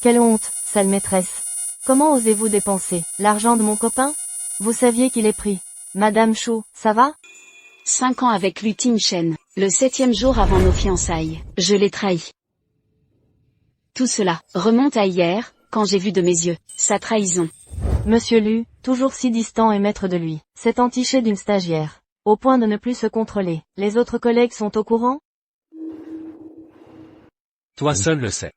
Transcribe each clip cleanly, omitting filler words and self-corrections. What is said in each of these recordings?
Quelle honte, sale maîtresse. Comment osez-vous dépenser l'argent de mon copain? Vous saviez qu'il est pris. Madame Chou, ça va? 5 ans avec lui Ting Shen, le 7e jour avant nos fiançailles, je l'ai trahi. Tout cela remonte à hier, quand j'ai vu de mes yeux sa trahison. Monsieur Lu, toujours si distant et maître de lui, s'est entiché d'une stagiaire, au point de ne plus se contrôler. Les autres collègues sont au courant? Toi seul le sais.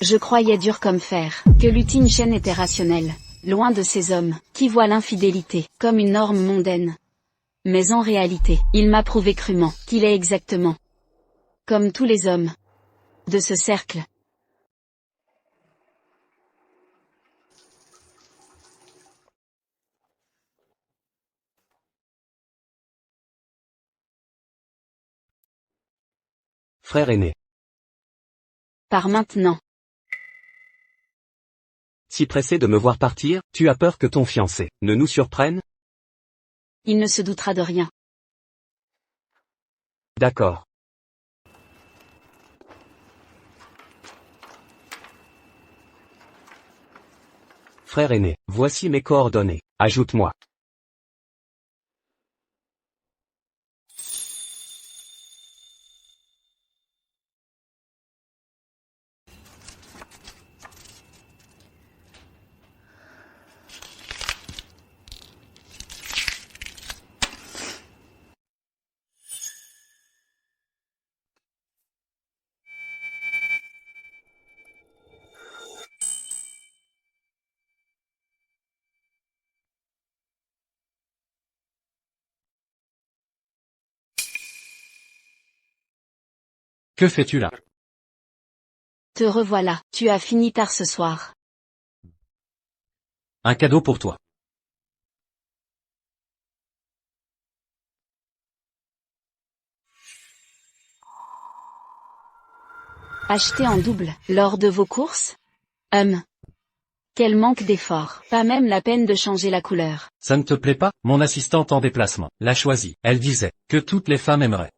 Je croyais dur comme fer, que Lu Ting-Shen était rationnel, loin de ces hommes, qui voient l'infidélité, comme une norme mondaine. Mais en réalité, il m'a prouvé crûment, qu'il est exactement comme tous les hommes de ce cercle. Frère aîné. Par maintenant. Si pressé de me voir partir, tu as peur que ton fiancé ne nous surprenne? Il ne se doutera de rien. D'accord. Frère aîné, voici mes coordonnées. Ajoute-moi. Que fais-tu là? Te revoilà, tu as fini tard ce soir. Un cadeau pour toi. Acheté en double, lors de vos courses? Quel manque d'effort, pas même la peine de changer la couleur. Ça ne te plaît pas? Mon assistante en déplacement l'a choisi. Elle disait que toutes les femmes aimeraient.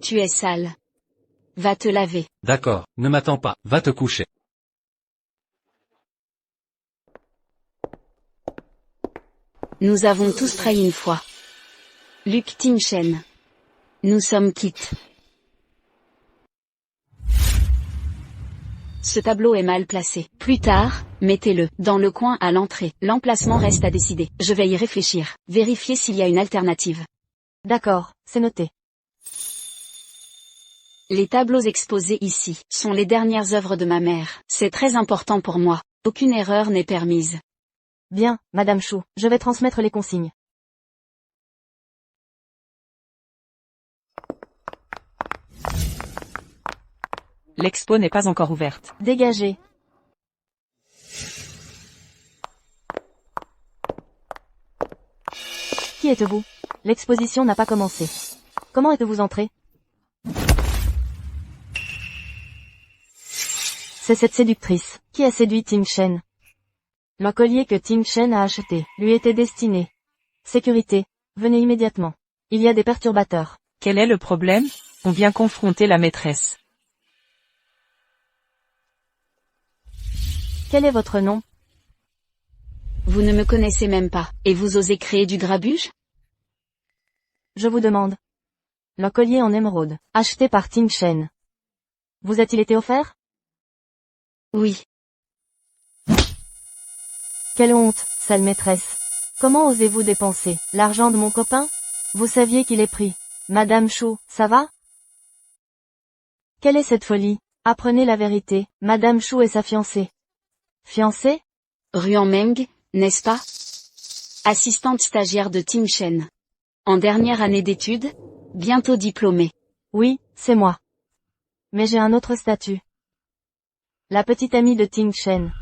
Tu es sale. Va te laver. D'accord, ne m'attends pas, va te coucher. Nous avons tous trahi une fois. Luc Ting-Shen. Nous sommes quittes. Ce tableau est mal placé. Plus tard, mettez-le dans le coin à l'entrée. L'emplacement reste à décider. Je vais y réfléchir. Vérifier s'il y a une alternative. D'accord, c'est noté. Les tableaux exposés ici sont les dernières œuvres de ma mère. C'est très important pour moi. Aucune erreur n'est permise. Bien, Madame Chou, je vais transmettre les consignes. L'expo n'est pas encore ouverte. Dégagez. Qui êtes-vous? L'exposition n'a pas commencé. Comment êtes-vous entré? C'est cette séductrice qui a séduit Ting Shen. Le collier que Ting Shen a acheté lui était destiné. Sécurité, venez immédiatement. Il y a des perturbateurs. Quel est le problème? On vient confronter la maîtresse. Quel est votre nom? Vous ne me connaissez même pas, et vous osez créer du grabuge? Je vous demande. Le collier en émeraude, acheté par Ting Shen. Vous a-t-il été offert? Oui. Quelle honte, sale maîtresse. Comment osez-vous dépenser l'argent de mon copain? Vous saviez qu'il est pris. Madame Chou, ça va? Quelle est cette folie? Apprenez la vérité, Madame Chou est sa fiancée. Fiancée? Ruan Meng, n'est-ce pas? Assistante stagiaire de Ting Shen. En dernière année d'études? Bientôt diplômée. Oui, c'est moi. Mais j'ai un autre statut. La petite amie de Ting Shen.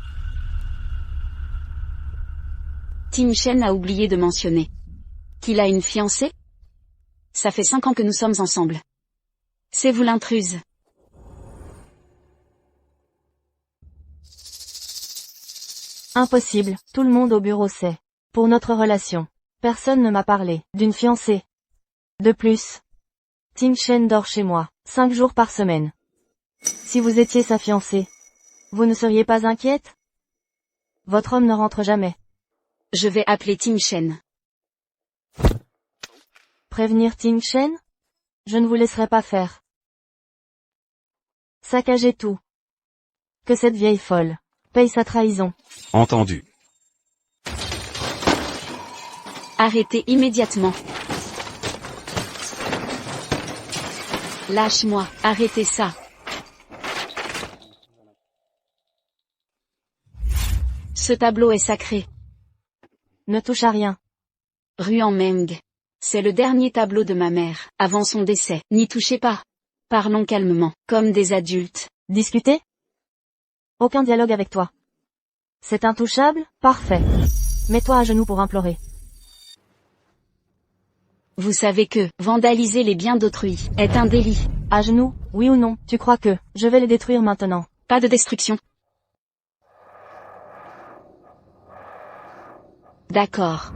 Tim Chen a oublié de mentionner qu'il a une fiancée? Ça fait 5 ans que nous sommes ensemble. C'est vous l'intruse. Impossible, tout le monde au bureau sait. Pour notre relation. Personne ne m'a parlé d'une fiancée. De plus, Tim Chen dort chez moi, 5 jours par semaine. Si vous étiez sa fiancée, vous ne seriez pas inquiète? Votre homme ne rentre jamais. Je vais appeler Tim Chen. Prévenir Tim Chen? Je ne vous laisserai pas faire. Saccager tout. Que cette vieille folle paye sa trahison. Entendu. Arrêtez immédiatement. Lâche-moi, arrêtez ça. Ce tableau est sacré. Ne touche à rien. Ruan Meng. C'est le dernier tableau de ma mère, avant son décès. N'y touchez pas. Parlons calmement, comme des adultes. Discuter? Aucun dialogue avec toi. C'est intouchable? Parfait. Mets-toi à genoux pour implorer. Vous savez que, vandaliser les biens d'autrui, est un délit. À genoux, oui ou non? Tu crois que, je vais les détruire maintenant? Pas de destruction. D'accord.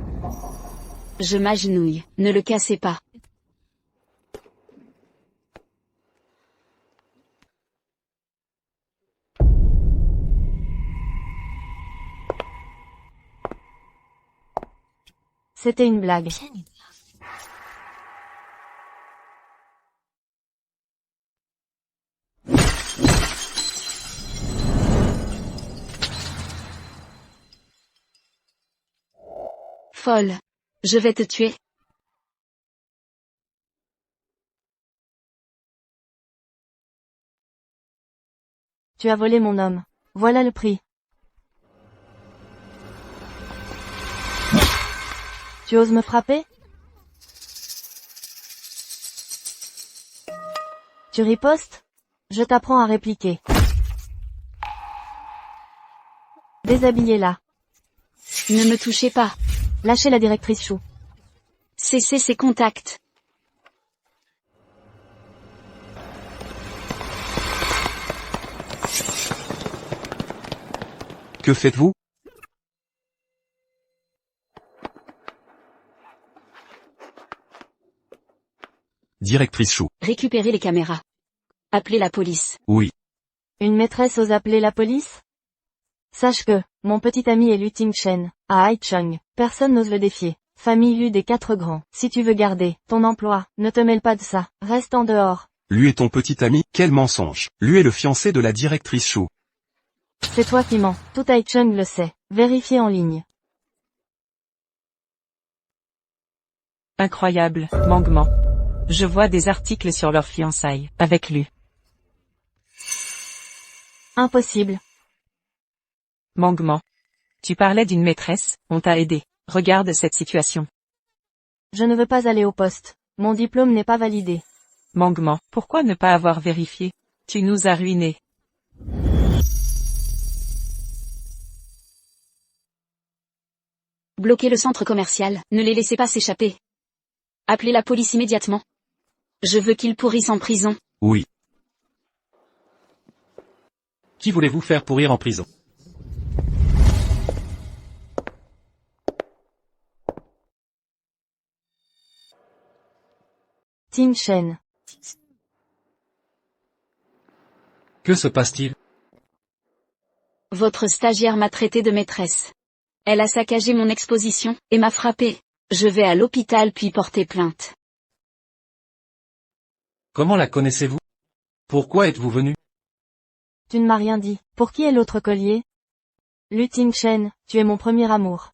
Je m'agenouille, ne le cassez pas. C'était une blague. Folle. Je vais te tuer. Tu as volé mon homme. Voilà le prix. Tu oses me frapper? Tu ripostes? Je t'apprends à répliquer. Déshabillez-la. Ne me touchez pas. Lâchez la directrice Chou. Cessez ces contacts. Que faites-vous? Directrice Chou. Récupérez les caméras. Appelez la police. Oui. Une maîtresse ose appeler la police? Sache que, mon petit ami est Lu Tingchen, à Haicheng. Personne n'ose le défier. Famille Lu des 4 grands. Si tu veux garder ton emploi, ne te mêle pas de ça. Reste en dehors. Lui est ton petit ami, quel mensonge. Lui est le fiancé de la directrice Chou. C'est toi qui mens. Tout Haicheng le sait. Vérifiez en ligne. Incroyable, Mangman. Je vois des articles sur leur fiançailles, avec Lu. Impossible. Mangman. Tu parlais d'une maîtresse, on t'a aidé. Regarde cette situation. Je ne veux pas aller au poste. Mon diplôme n'est pas validé. Mangman, pourquoi ne pas avoir vérifié? Tu nous as ruinés. Bloquez le centre commercial, ne les laissez pas s'échapper. Appelez la police immédiatement. Je veux qu'ils pourrissent en prison. Oui. Qui voulez-vous faire pourrir en prison? Tim Chen. Que se passe-t-il? Votre stagiaire m'a traité de maîtresse. Elle a saccagé mon exposition, et m'a frappé. Je vais à l'hôpital puis porter plainte. Comment la connaissez-vous? Pourquoi êtes-vous venu? Tu ne m'as rien dit. Pour qui est l'autre collier? Lu Tingchen, tu es mon premier amour.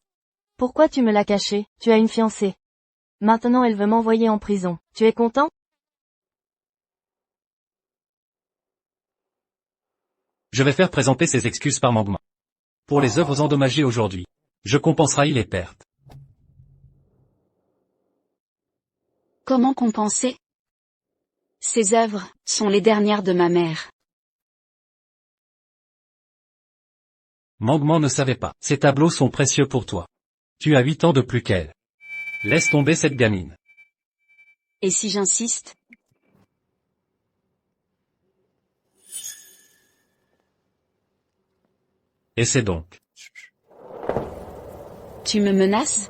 Pourquoi tu me l'as caché? Tu as une fiancée. Maintenant elle veut m'envoyer en prison. Tu es content? Je vais faire présenter ses excuses par Mangman. Pour les œuvres endommagées aujourd'hui, je compenserai les pertes. Comment compenser? Ces œuvres sont les dernières de ma mère. Mangman ne savait pas. Ces tableaux sont précieux pour toi. Tu as 8 ans de plus qu'elle. Laisse tomber cette gamine. Et si j'insiste? Essaie donc. Tu me menaces?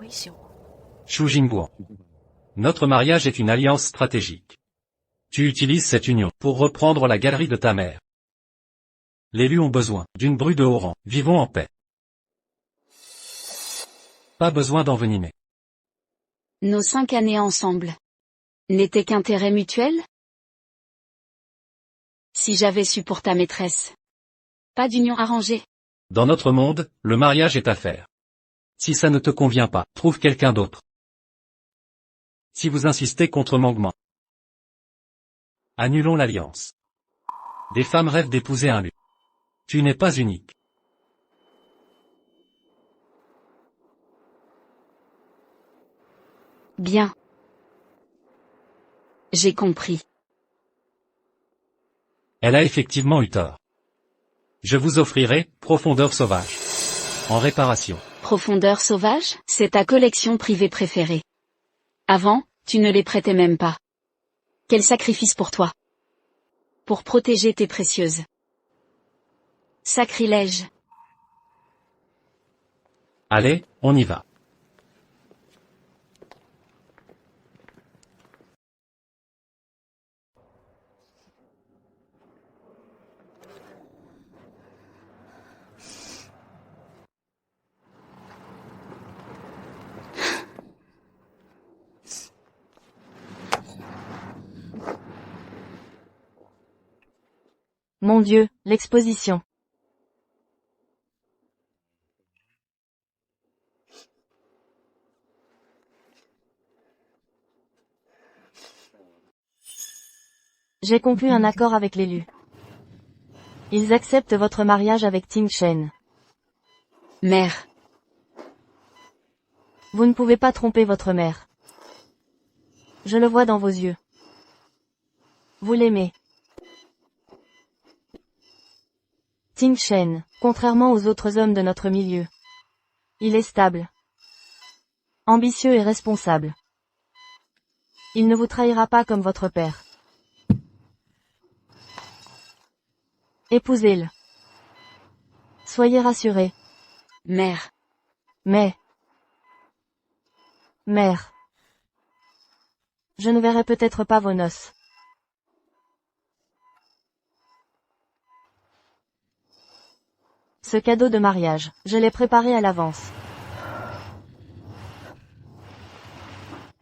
Xu Jingguan. Notre mariage est une alliance stratégique. Tu utilises cette union pour reprendre la galerie de ta mère. Les Lus ont besoin d'une bru de haut rang. Vivons en paix. Pas besoin d'envenimer. Nos 5 années ensemble n'étaient qu'intérêt mutuel? Si j'avais su pour ta maîtresse. Pas d'union arrangée. Dans notre monde, le mariage est affaire. Si ça ne te convient pas, trouve quelqu'un d'autre. Si vous insistez contre Mangman, annulons l'alliance. Des femmes rêvent d'épouser un Lu. Tu n'es pas unique. Bien. J'ai compris. Elle a effectivement eu tort. Je vous offrirai Profondeur sauvage. En réparation. Profondeur sauvage, c'est ta collection privée préférée. Avant, tu ne les prêtais même pas. Quel sacrifice pour toi. Pour protéger tes précieuses. Sacrilège. Allez, on y va. Mon Dieu, l'exposition. J'ai conclu un accord avec l'élu. Ils acceptent votre mariage avec Ting Shen. Mère. Vous ne pouvez pas tromper votre mère. Je le vois dans vos yeux. Vous l'aimez. Ting Shen, contrairement aux autres hommes de notre milieu. Il est stable. Ambitieux et responsable. Il ne vous trahira pas comme votre père. Épousez-le. Soyez rassurés. Mère. Mais... Mère. Je ne verrai peut-être pas vos noces. Ce cadeau de mariage, je l'ai préparé à l'avance.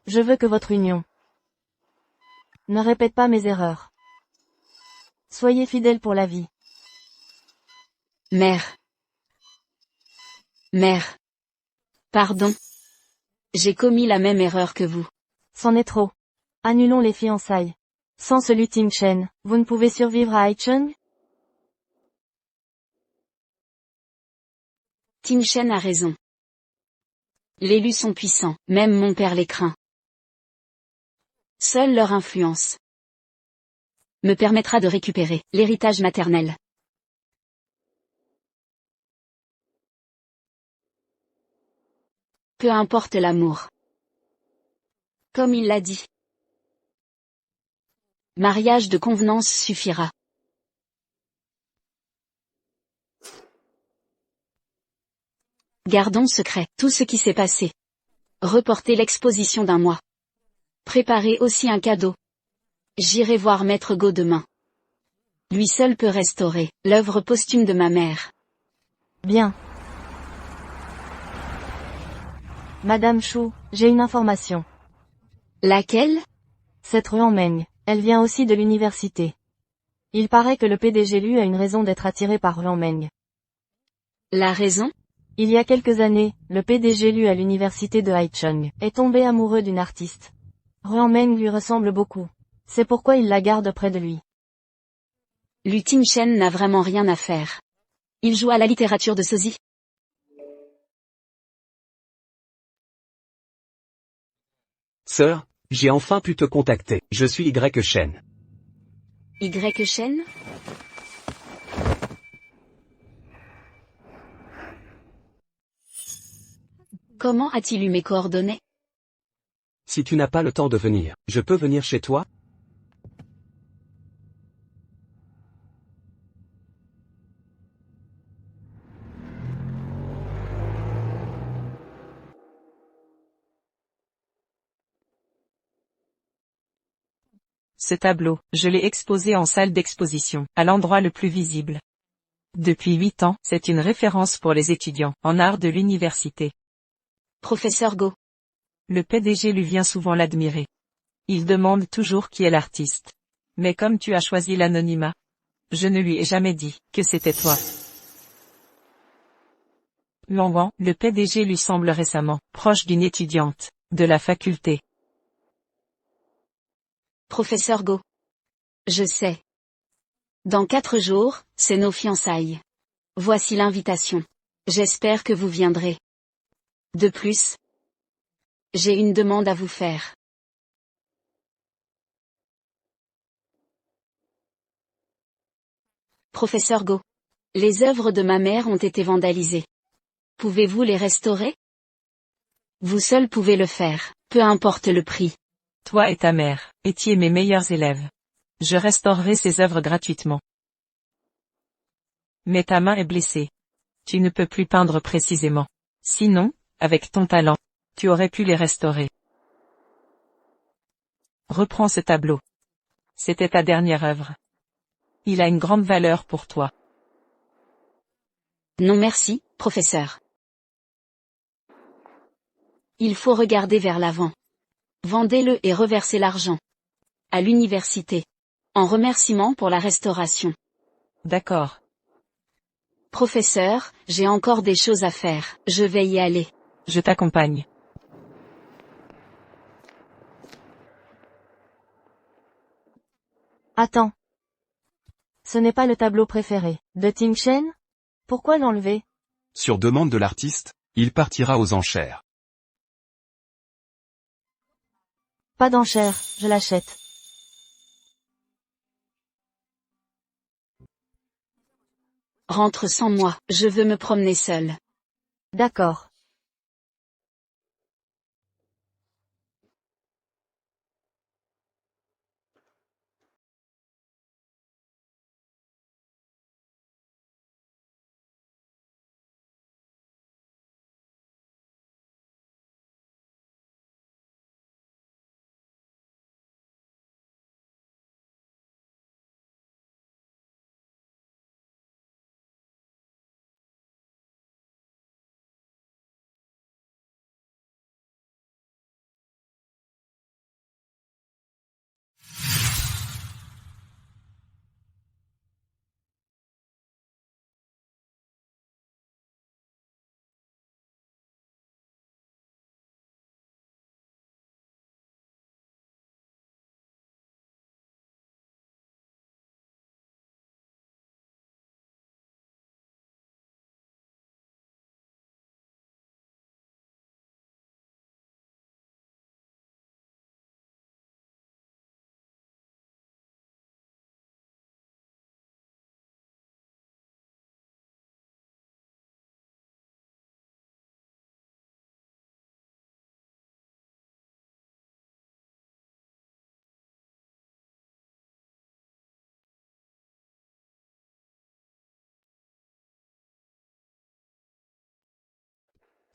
Je veux que votre union ne répète pas mes erreurs. Soyez fidèles pour la vie. Mère. Mère. Pardon. J'ai commis la même erreur que vous. C'en est trop. Annulons les fiançailles. Sans ce Lu Ting Shen, vous ne pouvez survivre à Haicheng? Ting Shen a raison. Les Lus sont puissants, même mon père les craint. Seule leur influence me permettra de récupérer l'héritage maternel. Peu importe l'amour. Comme il l'a dit. Mariage de convenance suffira. Gardons secret tout ce qui s'est passé. Reporter l'exposition d'un mois. Préparer aussi un cadeau. J'irai voir Maître Go demain. Lui seul peut restaurer l'œuvre posthume de ma mère. Bien. Madame Chou, j'ai une information. Laquelle? Cette Ruanmeng, elle vient aussi de l'université. Il paraît que le PDG Lu a une raison d'être attiré par Ruanmeng. La raison? Il y a quelques années, le PDG Lu à l'université de Haicheng est tombé amoureux d'une artiste. Ruanmeng lui ressemble beaucoup. C'est pourquoi il la garde près de lui. Lu Ting Shen n'a vraiment rien à faire. Il joue à la littérature de sosie. Sœur, j'ai enfin pu te contacter. Je suis Y Shen. Y Shen? Comment a-t-il eu mes coordonnées? Si tu n'as pas le temps de venir, je peux venir chez toi? Ce tableau, je l'ai exposé en salle d'exposition, à l'endroit le plus visible. Depuis 8 ans, c'est une référence pour les étudiants, en art de l'université. Professeur Go. Le PDG lui vient souvent l'admirer. Il demande toujours qui est l'artiste. Mais comme tu as choisi l'anonymat, je ne lui ai jamais dit que c'était toi. Luan Wang, le PDG lui semble récemment proche d'une étudiante de la faculté. Professeur Go. Je sais. Dans 4 jours, c'est nos fiançailles. Voici l'invitation. J'espère que vous viendrez. De plus, j'ai une demande à vous faire. Professeur Go. Les œuvres de ma mère ont été vandalisées. Pouvez-vous les restaurer? Vous seul pouvez le faire, peu importe le prix. Toi et ta mère étiez mes meilleurs élèves. Je restaurerai ces œuvres gratuitement. Mais ta main est blessée. Tu ne peux plus peindre précisément. Sinon, avec ton talent, tu aurais pu les restaurer. Reprends ce tableau. C'était ta dernière œuvre. Il a une grande valeur pour toi. Non merci, professeur. Il faut regarder vers l'avant. Vendez-le et reversez l'argent à l'université, en remerciement pour la restauration. D'accord. Professeur, j'ai encore des choses à faire, je vais y aller. Je t'accompagne. Attends. Ce n'est pas le tableau préféré de Ting Shen? Pourquoi l'enlever? Sur demande de l'artiste, il partira aux enchères. Pas d'enchère, je l'achète. Rentre sans moi, je veux me promener seul. D'accord.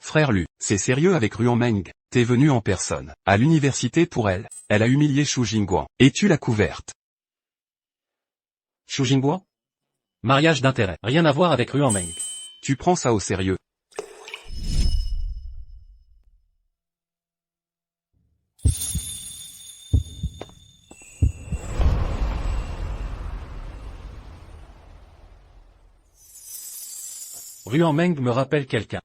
Frère Lu, c'est sérieux avec Ruan Meng, t'es venu en personne, à l'université pour elle a humilié Xu Jingguang, et tu l'as couverte. Xu Jingguang? Mariage d'intérêt, rien à voir avec Ruan Meng. Tu prends ça au sérieux. Ruan Meng me rappelle quelqu'un.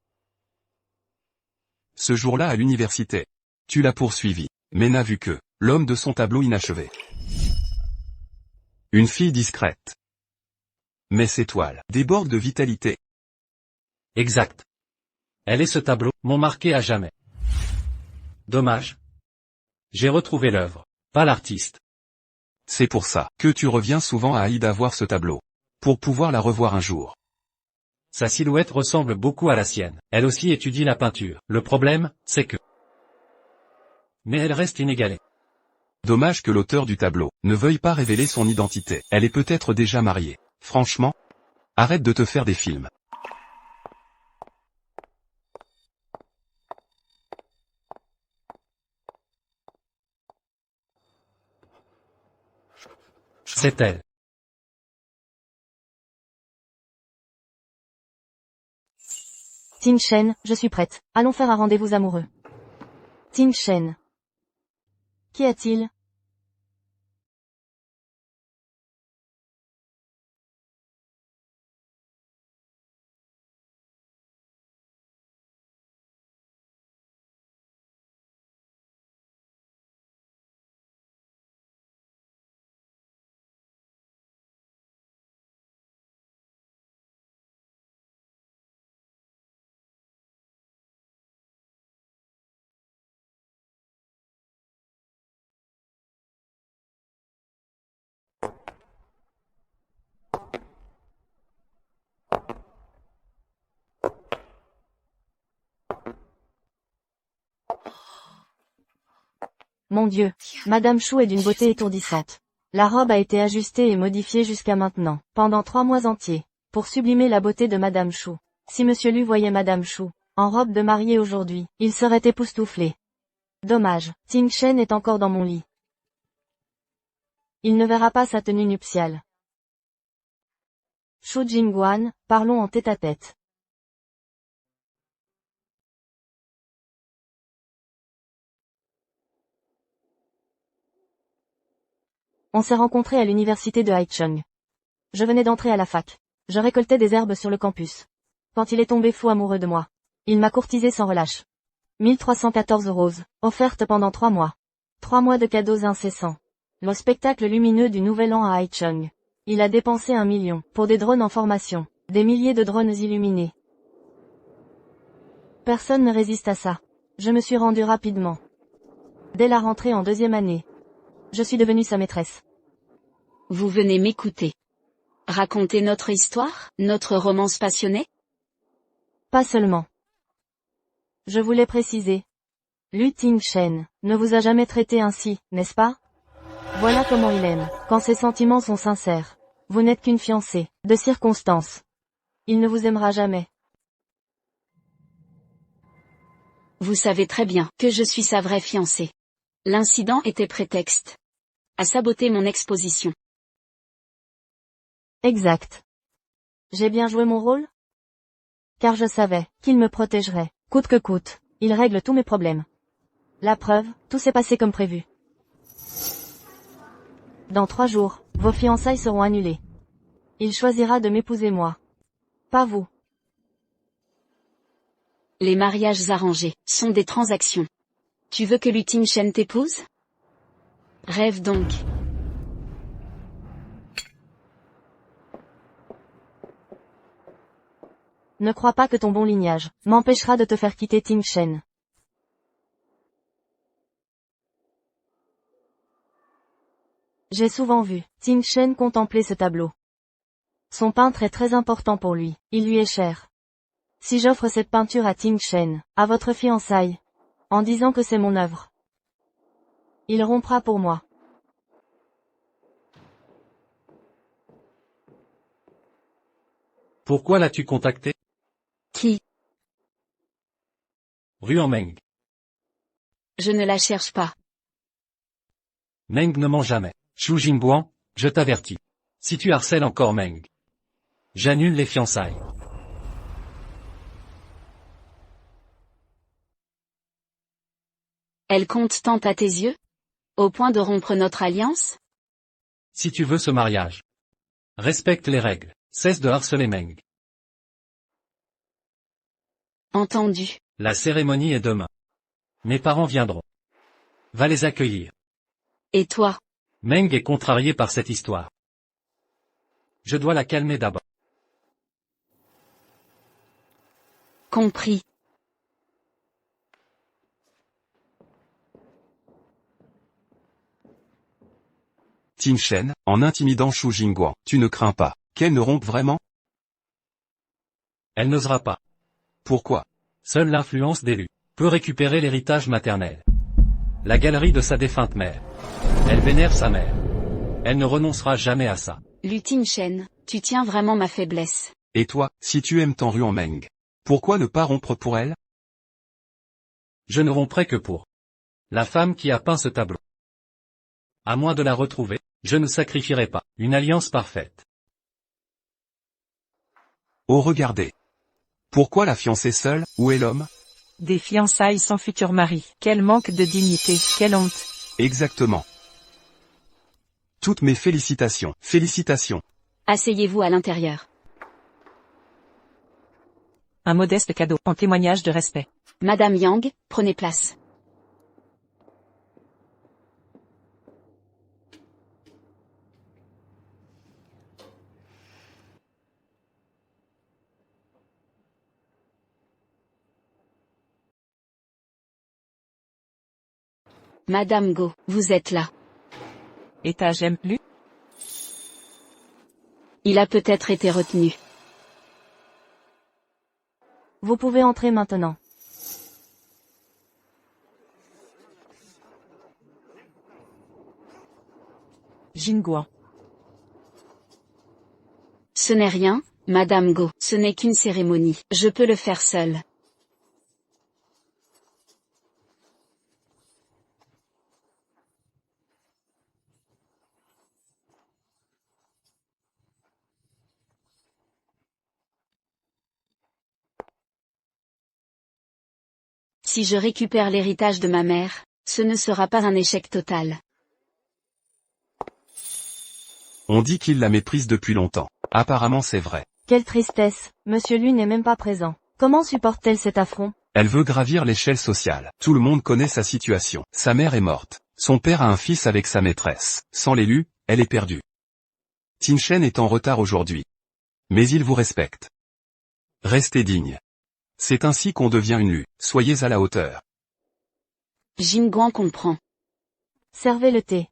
Ce jour-là à l'université. Tu l'as poursuivi, mais n'a vu que l'homme de son tableau inachevé. Une fille discrète. Mais ses toiles débordent de vitalité. Exact. Elle et ce tableau m'ont marqué à jamais. Dommage. J'ai retrouvé l'œuvre, pas l'artiste. C'est pour ça que tu reviens souvent à Aïda voir ce tableau. Pour pouvoir la revoir un jour. Sa silhouette ressemble beaucoup à la sienne. Elle aussi étudie la peinture. Le problème, c'est que... Mais elle reste inégalée. Dommage que l'auteur du tableau ne veuille pas révéler son identité. Elle est peut-être déjà mariée. Franchement, arrête de te faire des films. C'est elle. Ting Shen, je suis prête. Allons faire un rendez-vous amoureux. Ting Shen. Qu'y a-t-il? Mon Dieu, Madame Chou est d'une beauté étourdissante. La robe a été ajustée et modifiée jusqu'à maintenant, pendant 3 mois entiers, pour sublimer la beauté de Madame Chou. Si Monsieur Lu voyait Madame Chou, en robe de mariée aujourd'hui, il serait époustouflé. Dommage, Ting Shen est encore dans mon lit. Il ne verra pas sa tenue nuptiale. Shu Jingguan, parlons en tête-à-tête. On s'est rencontrés à l'université de Haicheng. Je venais d'entrer à la fac. Je récoltais des herbes sur le campus. Quand il est tombé fou amoureux de moi. Il m'a courtisé sans relâche. 1314 roses, offertes pendant 3 mois. 3 mois de cadeaux incessants. Le spectacle lumineux du Nouvel An à Haicheng. Il a dépensé 1 million, pour des drones en formation, des milliers de drones illuminés. Personne ne résiste à ça. Je me suis rendu rapidement. Dès la rentrée en 2e année. Je suis devenue sa maîtresse. Vous venez m'écouter. Raconter notre histoire, notre romance passionnée? Pas seulement. Je voulais préciser. Lu Ting Shen ne vous a jamais traité ainsi, n'est-ce pas? Voilà comment il aime, quand ses sentiments sont sincères. Vous n'êtes qu'une fiancée, de circonstance. Il ne vous aimera jamais. Vous savez très bien que je suis sa vraie fiancée. L'incident était prétexte à saboter mon exposition. Exact. J'ai bien joué mon rôle? Car je savais qu'il me protégerait, coûte que coûte. Il règle tous mes problèmes. La preuve, tout s'est passé comme prévu. Dans 3 jours, vos fiançailles seront annulées. Il choisira de m'épouser moi. Pas vous. Les mariages arrangés sont des transactions. Tu veux que Lu Ting Shen t'épouse? Rêve donc. Ne crois pas que ton bon lignage m'empêchera de te faire quitter Ting Shen. J'ai souvent vu Ting Shen contempler ce tableau. Son peintre est très important pour lui, il lui est cher. Si j'offre cette peinture à Ting Shen, à votre fiançaille, en disant que c'est mon œuvre, il rompra pour moi. Pourquoi l'as-tu contacté? Qui? Ruan Meng. Je ne la cherche pas. Meng ne ment jamais. Shu Jingguan, je t'avertis. Si tu harcèles encore Meng, j'annule les fiançailles. Elle compte tant à tes yeux? Au point de rompre notre alliance? Si tu veux ce mariage, respecte les règles. Cesse de harceler Meng. Entendu. La cérémonie est demain. Mes parents viendront. Va les accueillir. Et toi? Meng est contrarié par cette histoire. Je dois la calmer d'abord. Compris. Ting Shen, en intimidant Shu Jingguan, tu ne crains pas qu'elle ne rompe vraiment? Elle n'osera pas. Pourquoi? Seule l'influence d'élu peut récupérer l'héritage maternel. La galerie de sa défunte mère. Elle vénère sa mère. Elle ne renoncera jamais à ça. Lutine Chen, tu tiens vraiment ma faiblesse. Et toi, si tu aimes tant Ruan Meng, pourquoi ne pas rompre pour elle? Je ne romprai que pour la femme qui a peint ce tableau. À moins de la retrouver, je ne sacrifierai pas une alliance parfaite. Oh regardez. Pourquoi la fiancée seule, où est l'homme? Des fiançailles sans futur mari. Quel manque de dignité, quelle honte. Exactement. Toutes mes félicitations. Félicitations. Asseyez-vous à l'intérieur. Un modeste cadeau, en témoignage de respect. Madame Yang, prenez place. Madame Go, vous êtes là. Étage M, lu. Il a peut-être été retenu. Vous pouvez entrer maintenant. Jinguan. Ce n'est rien, Madame Go, ce n'est qu'une cérémonie. Je peux le faire seul. Si je récupère l'héritage de ma mère, ce ne sera pas un échec total. On dit qu'il la méprise depuis longtemps. Apparemment c'est vrai. Quelle tristesse, Monsieur Lu n'est même pas présent. Comment supporte-t-elle cet affront? Elle veut gravir l'échelle sociale. Tout le monde connaît sa situation. Sa mère est morte. Son père a un fils avec sa maîtresse. Sans l'élu, elle est perdue. Tin Shen est en retard aujourd'hui. Mais il vous respecte. Restez digne. C'est ainsi qu'on devient une Lu. Soyez à la hauteur. Jinguan comprend. Servez le thé.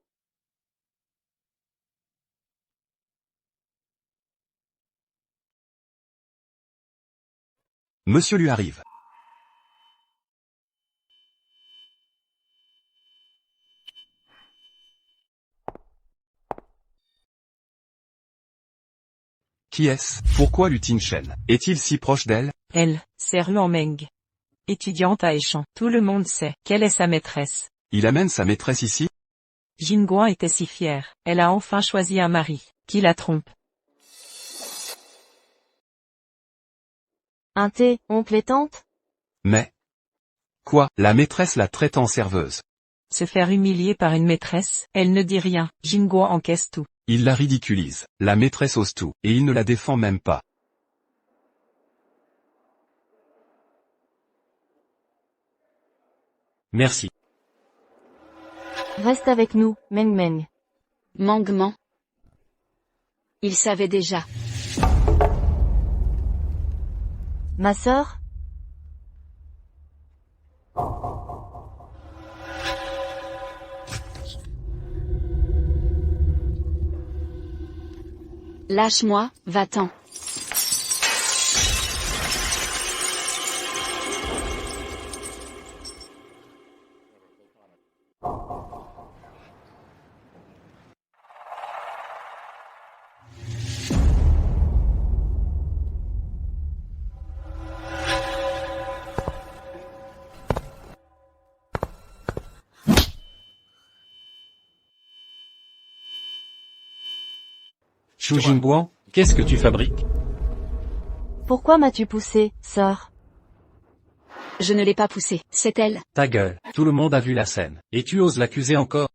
Monsieur Lu arrive. Qui est-ce? Pourquoi Lu Tin Shen est-il si proche d'elle? Elle, c'est Ruan Meng. Étudiante à Échamps. Tout le monde sait quelle est sa maîtresse. Il amène sa maîtresse ici? Jinguan était si fière. Elle a enfin choisi un mari, qui la trompe. Un thé, oncle et tante? Mais... Quoi? La maîtresse la traite en serveuse. Se faire humilier par une maîtresse, elle ne dit rien. Jinguan encaisse tout. Il la ridiculise. La maîtresse ose tout, et il ne la défend même pas. Merci. Reste avec nous, Meng Meng. Mangement. Il savait déjà. Ma sœur? Lâche-moi, va-t'en. Xu Jingguan, qu'est-ce que tu fabriques? Pourquoi m'as-tu poussé, sœur? Je ne l'ai pas poussée, c'est elle. Ta gueule, tout le monde a vu la scène. Et tu oses l'accuser encore?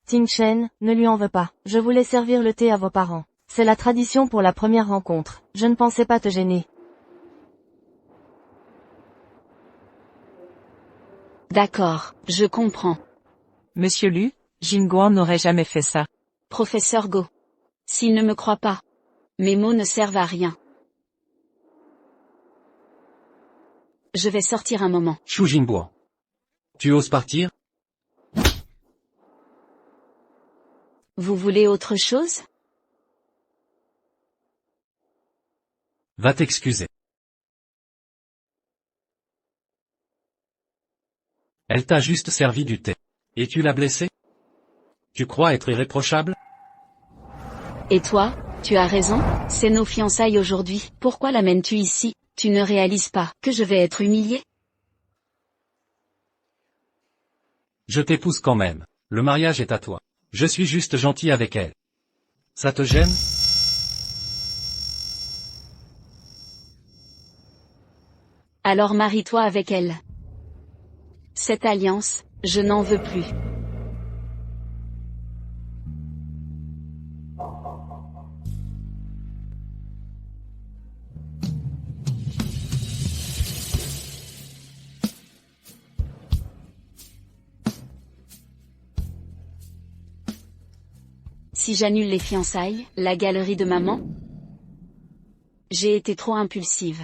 Tin Shen, ne lui en veux pas. Je voulais servir le thé à vos parents. C'est la tradition pour la première rencontre. Je ne pensais pas te gêner. D'accord, je comprends. Monsieur Lu, Jinguan n'aurait jamais fait ça. Professeur Go. S'il ne me croit pas, mes mots ne servent à rien. Je vais sortir un moment. Xu Jingguan. Tu oses partir? Vous voulez autre chose? Va t'excuser. Elle t'a juste servi du thé. Et tu l'as blessée? Tu crois être irréprochable? Et toi, tu as raison, c'est nos fiançailles aujourd'hui, pourquoi l'amènes-tu ici? Tu ne réalises pas que je vais être humilié? Je t'épouse quand même. Le mariage est à toi. Je suis juste gentil avec elle. Ça te gêne? Alors marie-toi avec elle. Cette alliance, je n'en veux plus. Si j'annule les fiançailles, la galerie de maman? J'ai été trop impulsive.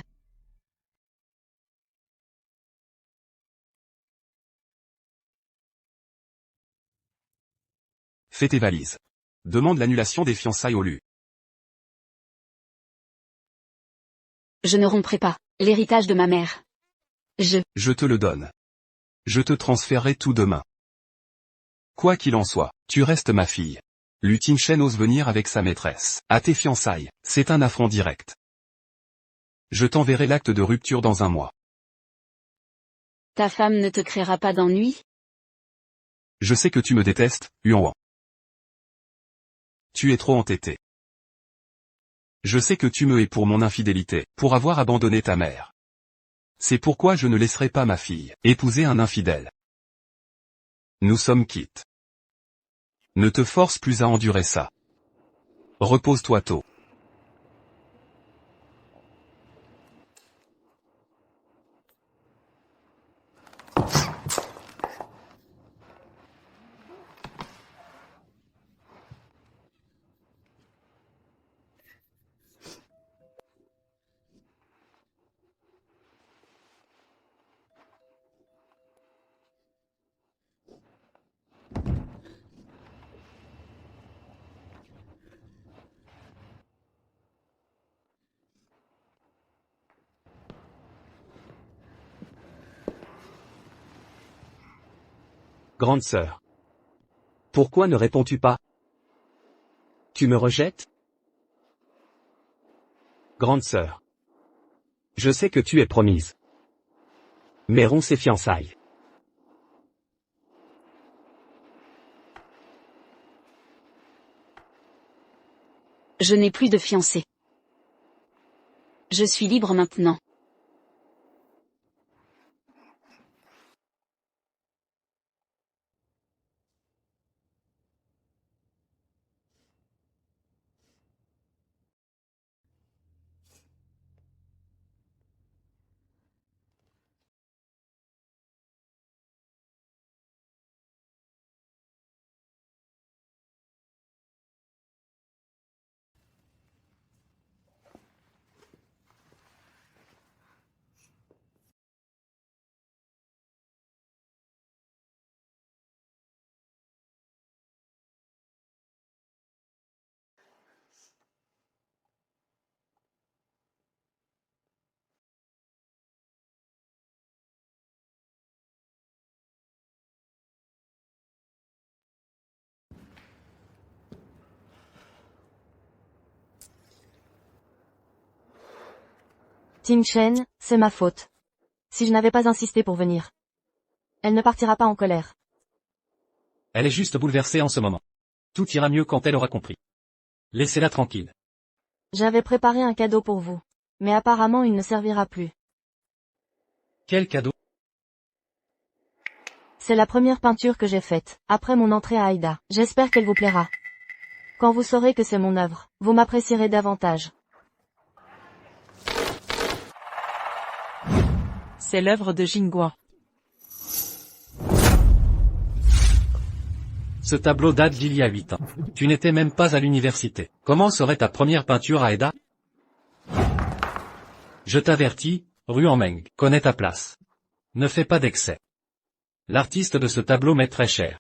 Fais tes valises. Demande l'annulation des fiançailles au Lu. Je ne romprai pas l'héritage de ma mère. Je te le donne. Je te transférerai tout demain. Quoi qu'il en soit, tu restes ma fille. Lu Tinshen ose venir avec sa maîtresse. À tes fiançailles, c'est un affront direct. Je t'enverrai l'acte de rupture dans un mois. Ta femme ne te créera pas d'ennui? Je sais que tu me détestes, Yuan. Tu es trop entêté. Je sais que tu me hais pour mon infidélité, pour avoir abandonné ta mère. C'est pourquoi je ne laisserai pas ma fille épouser un infidèle. Nous sommes quittes. Ne te force plus à endurer ça. Repose-toi tôt. Grande sœur. Pourquoi ne réponds-tu pas? Tu me rejettes? Grande sœur. Je sais que tu es promise. Mais romps ces fiançailles. Je n'ai plus de fiancé. Je suis libre maintenant. Tinshen, c'est ma faute. Si je n'avais pas insisté pour venir. Elle ne partira pas en colère. Elle est juste bouleversée en ce moment. Tout ira mieux quand elle aura compris. Laissez-la tranquille. J'avais préparé un cadeau pour vous. Mais apparemment il ne servira plus. Quel cadeau? C'est la première peinture que j'ai faite, après mon entrée à Aïda. J'espère qu'elle vous plaira. Quand vous saurez que c'est mon œuvre, vous m'apprécierez davantage. C'est l'œuvre de Jingguan. Ce tableau date d'il y a 8 ans. Tu n'étais même pas à l'université. Comment serait ta première peinture à Aïda? Je t'avertis, Ruanmeng, connais ta place. Ne fais pas d'excès. L'artiste de ce tableau m'est très cher.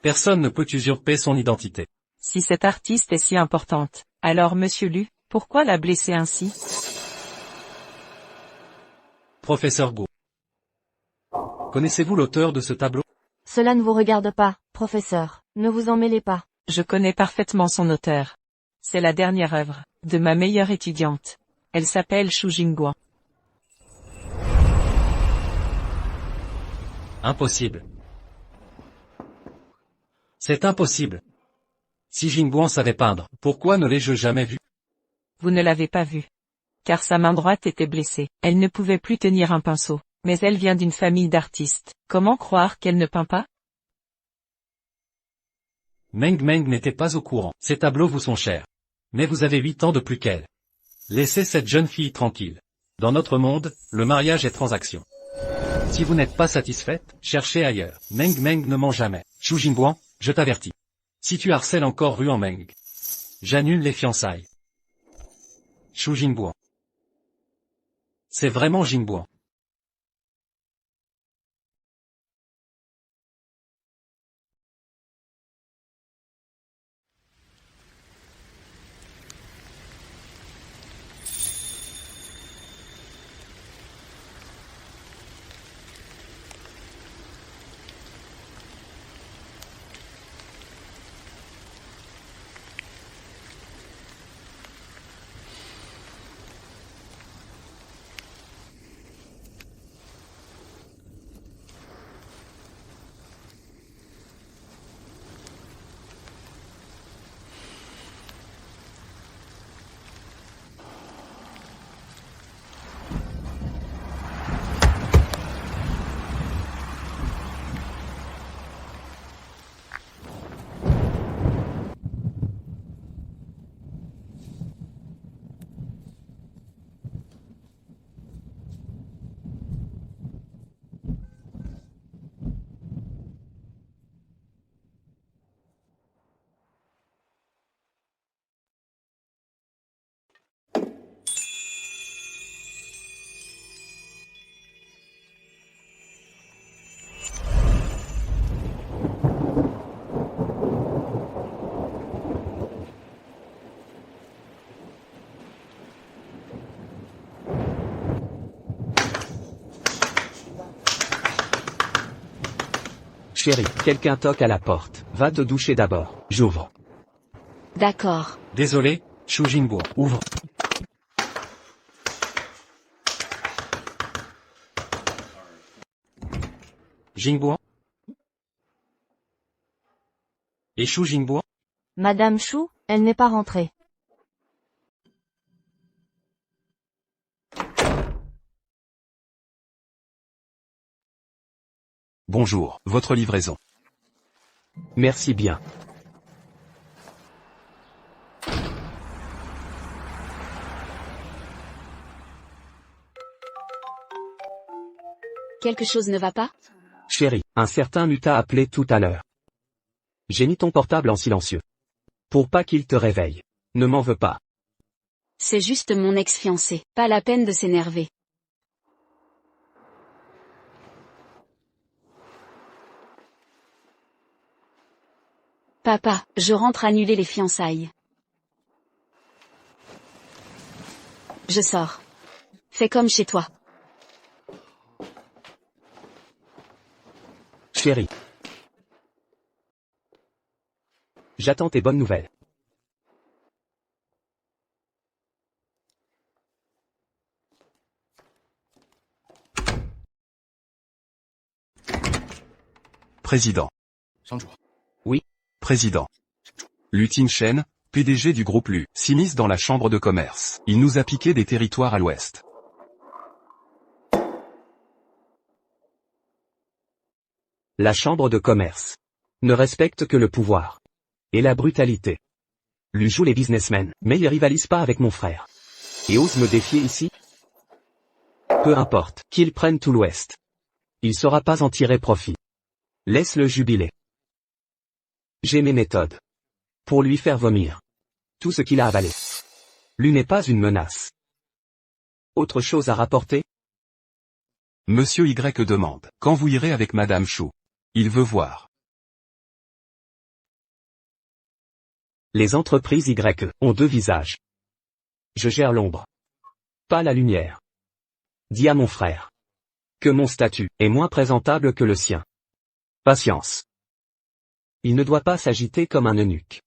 Personne ne peut usurper son identité. Si cette artiste est si importante, alors monsieur Lu, pourquoi la blesser ainsi? Professeur Go. Connaissez-vous l'auteur de ce tableau? Cela ne vous regarde pas, professeur. Ne vous en mêlez pas. Je connais parfaitement son auteur. C'est la dernière œuvre de ma meilleure étudiante. Elle s'appelle Xu Jingguo. Impossible. C'est impossible. Si Jingguan savait peindre, pourquoi ne l'ai-je jamais vu? Vous ne l'avez pas vue. Car sa main droite était blessée. Elle ne pouvait plus tenir un pinceau. Mais elle vient d'une famille d'artistes. Comment croire qu'elle ne peint pas? Meng Meng n'était pas au courant. Ces tableaux vous sont chers. Mais vous avez 8 ans de plus qu'elle. Laissez cette jeune fille tranquille. Dans notre monde, le mariage est transaction. Si vous n'êtes pas satisfaite, cherchez ailleurs. Meng Meng ne ment jamais. Xu Jingguan, je t'avertis. Si tu harcèles encore Ruan Meng, j'annule les fiançailles. Xu Jingguan. C'est vraiment Jingguan. Chérie, quelqu'un toque à la porte. Va te doucher d'abord. J'ouvre. D'accord. Désolé, Xu Jingguan. Ouvre. Jingguan? Et Xu Jingguan? Madame Chou, elle n'est pas rentrée. Bonjour, votre livraison. Merci bien. Quelque chose ne va pas? Chérie, un certain nu t'a appelé tout à l'heure. J'ai mis ton portable en silencieux. Pour pas qu'il te réveille. Ne m'en veux pas. C'est juste mon ex-fiancé. Pas la peine de s'énerver. Papa, je rentre annuler les fiançailles. Je sors. Fais comme chez toi. Chérie. J'attends tes bonnes nouvelles. Président. Oui. Président. Lu Tingshen, PDG du groupe Lu, s'immisce dans la chambre de commerce. Il nous a piqué des territoires à l'ouest. La chambre de commerce ne respecte que le pouvoir et la brutalité. Lui joue les businessmen, mais il rivalise pas avec mon frère. Et ose me défier ici? Peu importe, qu'il prenne tout l'ouest. Il saura pas en tirer profit. Laisse-le jubiler. J'ai mes méthodes. Pour lui faire vomir tout ce qu'il a avalé. Lui n'est pas une menace. Autre chose à rapporter? Monsieur Y demande, quand vous irez avec Madame Chou? Il veut voir. Les entreprises Y ont deux visages. Je gère l'ombre, pas la lumière. Dis à mon frère que mon statut est moins présentable que le sien. Patience. Il ne doit pas s'agiter comme un eunuque.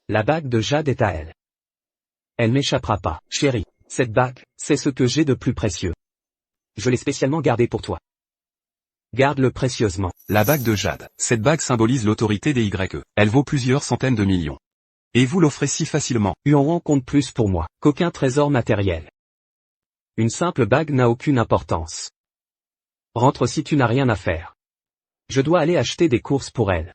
La bague de jade est à elle. Elle m'échappera pas, chérie. Cette bague, c'est ce que j'ai de plus précieux. Je l'ai spécialement gardée pour toi. Garde-le précieusement. La bague de jade. Cette bague symbolise l'autorité des YE. Elle vaut plusieurs centaines de millions. Et vous l'offrez si facilement. Yuan compte plus pour moi qu'aucun trésor matériel. Une simple bague n'a aucune importance. Rentre si tu n'as rien à faire. Je dois aller acheter des courses pour elle.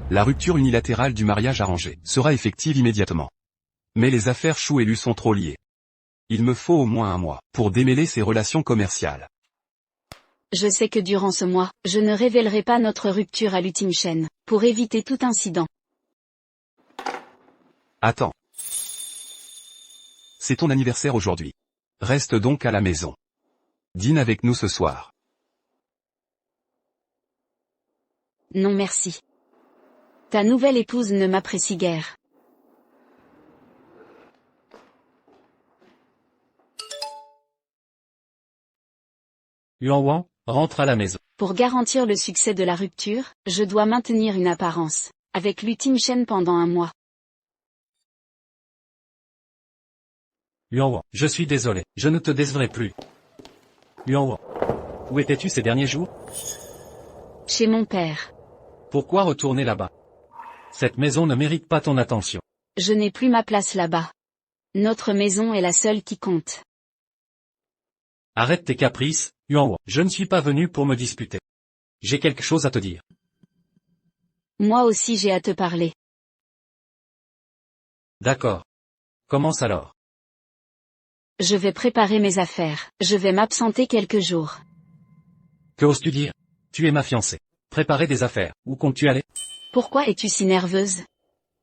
La rupture unilatérale du mariage arrangé sera effective immédiatement. Mais les affaires Chou et Lu sont trop liées. Il me faut au moins un mois pour démêler ces relations commerciales. Je sais que durant ce mois, je ne révélerai pas notre rupture à l'ultime chaîne, pour éviter tout incident. Attends. C'est ton anniversaire aujourd'hui. Reste donc à la maison. Dîne avec nous ce soir. Non merci. Ta nouvelle épouse ne m'apprécie guère. Yuan, rentre à la maison. Pour garantir le succès de la rupture, je dois maintenir une apparence, avec l'ultime chaîne pendant un mois. Yuan, je suis désolé, je ne te décevrai plus. Yuan, où étais-tu ces derniers jours? Chez mon père. Pourquoi retourner là-bas? Cette maison ne mérite pas ton attention. Je n'ai plus ma place là-bas. Notre maison est la seule qui compte. Arrête tes caprices, Yuan. Je ne suis pas venu pour me disputer. J'ai quelque chose à te dire. Moi aussi j'ai à te parler. D'accord. Commence alors. Je vais préparer mes affaires. Je vais m'absenter quelques jours. Que oses-tu dire? Tu es ma fiancée. Préparer des affaires. Où comptes-tu aller? Pourquoi es-tu si nerveuse?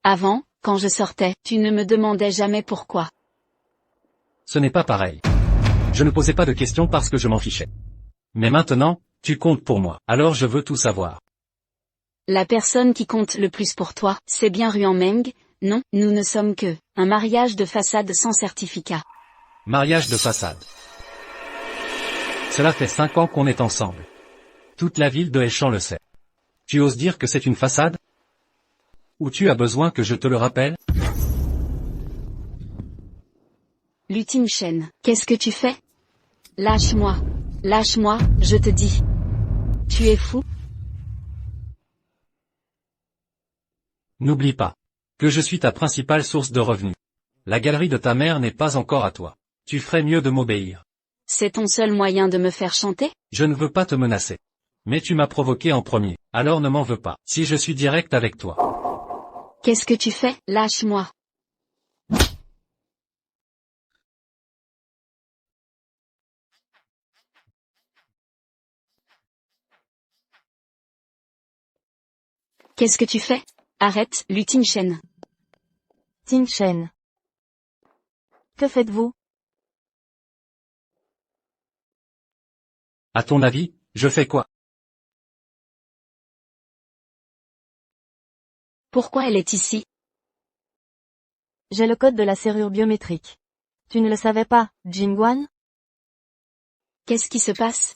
Avant, quand je sortais, tu ne me demandais jamais pourquoi. Ce n'est pas pareil. Je ne posais pas de questions parce que je m'en fichais. Mais maintenant, tu comptes pour moi, alors je veux tout savoir. La personne qui compte le plus pour toi, c'est bien Ruan Meng. Non, nous ne sommes que un mariage de façade sans certificat. Mariage de façade. Cela fait 5 ans qu'on est ensemble. Toute la ville de Heichan le sait. Tu oses dire que c'est une façade? Ou tu as besoin que je te le rappelle? L'ultime chaîne, qu'est-ce que tu fais? Lâche-moi. Lâche-moi, je te dis. Tu es fou? N'oublie pas que je suis ta principale source de revenus. La galerie de ta mère n'est pas encore à toi. Tu ferais mieux de m'obéir. C'est ton seul moyen de me faire chanter? Je ne veux pas te menacer. Mais tu m'as provoqué en premier, alors ne m'en veux pas, si je suis direct avec toi. Qu'est-ce que tu fais? Lâche-moi. Qu'est-ce que tu fais? Arrête, l'ultime chaîne. Tin Shen. Que faites-vous? À ton avis, je fais quoi? Pourquoi elle est ici? J'ai le code de la serrure biométrique. Tu ne le savais pas, Jingguan? Qu'est-ce qui se passe?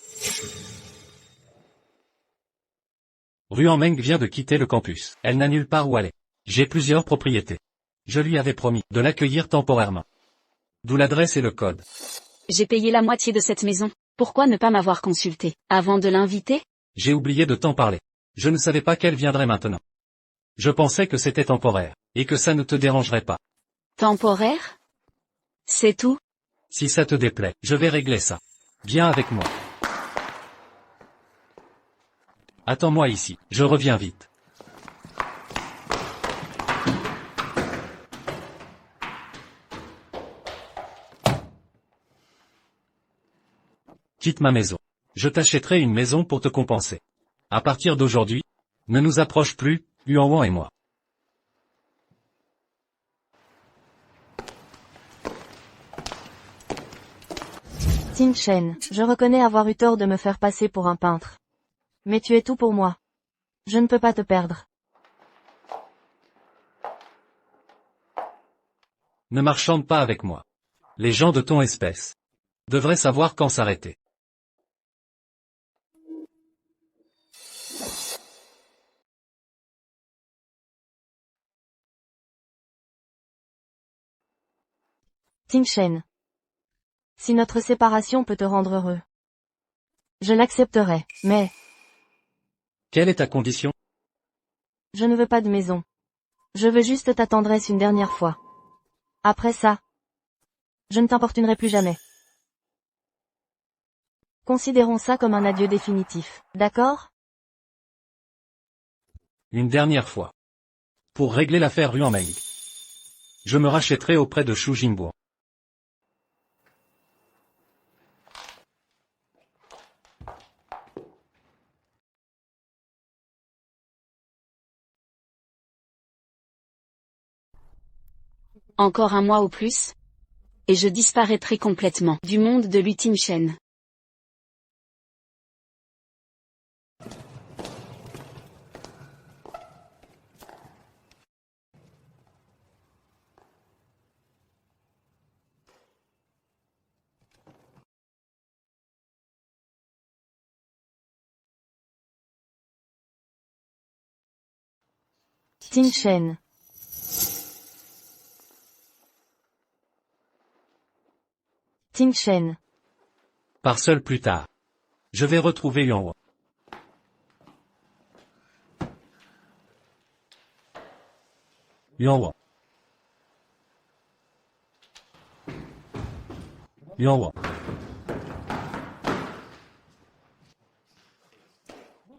Ruan Meng vient de quitter le campus. Elle n'a nulle part où aller. J'ai plusieurs propriétés. Je lui avais promis de l'accueillir temporairement. D'où l'adresse et le code. J'ai payé la moitié de cette maison. Pourquoi ne pas m'avoir consulté avant de l'inviter? J'ai oublié de t'en parler. Je ne savais pas qu'elle viendrait maintenant. Je pensais que c'était temporaire, et que ça ne te dérangerait pas. Temporaire? C'est tout? Si ça te déplaît, je vais régler ça. Viens avec moi. Attends-moi ici, je reviens vite. Quitte ma maison. Je t'achèterai une maison pour te compenser. À partir d'aujourd'hui, ne nous approche plus, Yuan et moi. Tin Shen, je reconnais avoir eu tort de me faire passer pour un peintre. Mais tu es tout pour moi. Je ne peux pas te perdre. Ne marchande pas avec moi. Les gens de ton espèce devraient savoir quand s'arrêter. Ting Shen. Si notre séparation peut te rendre heureux, je l'accepterai, mais Quelle est ta condition? je ne veux pas de maison. Je veux juste ta tendresse une dernière fois. Après ça, je ne t'importunerai plus jamais. Considérons ça comme un adieu définitif, d'accord? Une dernière fois. Pour régler l'affaire Ruanmeng. Je me rachèterai auprès de Shu Jingbo. Encore un mois ou plus, et je disparaîtrai complètement du monde de Lutin Shen. Ting Shen. Ting Shen. Par seul plus tard. Je vais retrouver Yuanhua. Yuanhua. Yuanhua.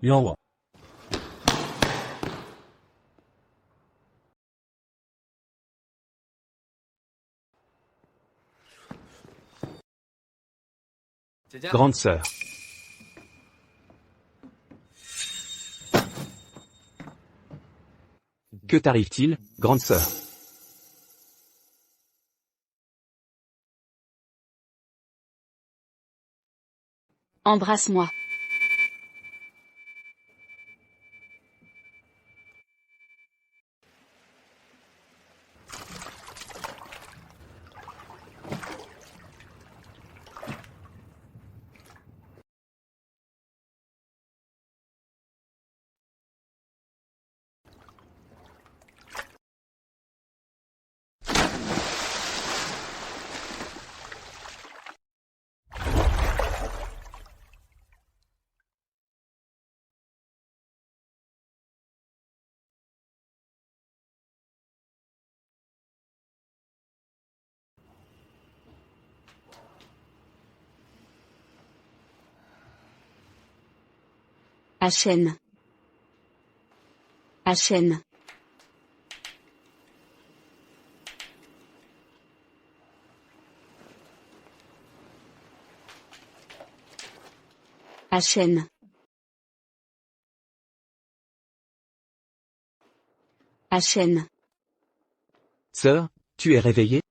Yuanhua. Grande sœur. Que t'arrive-t-il, grande sœur? Embrasse-moi. Achen. Achen. Achen. Achen. Sœur, tu es réveillée?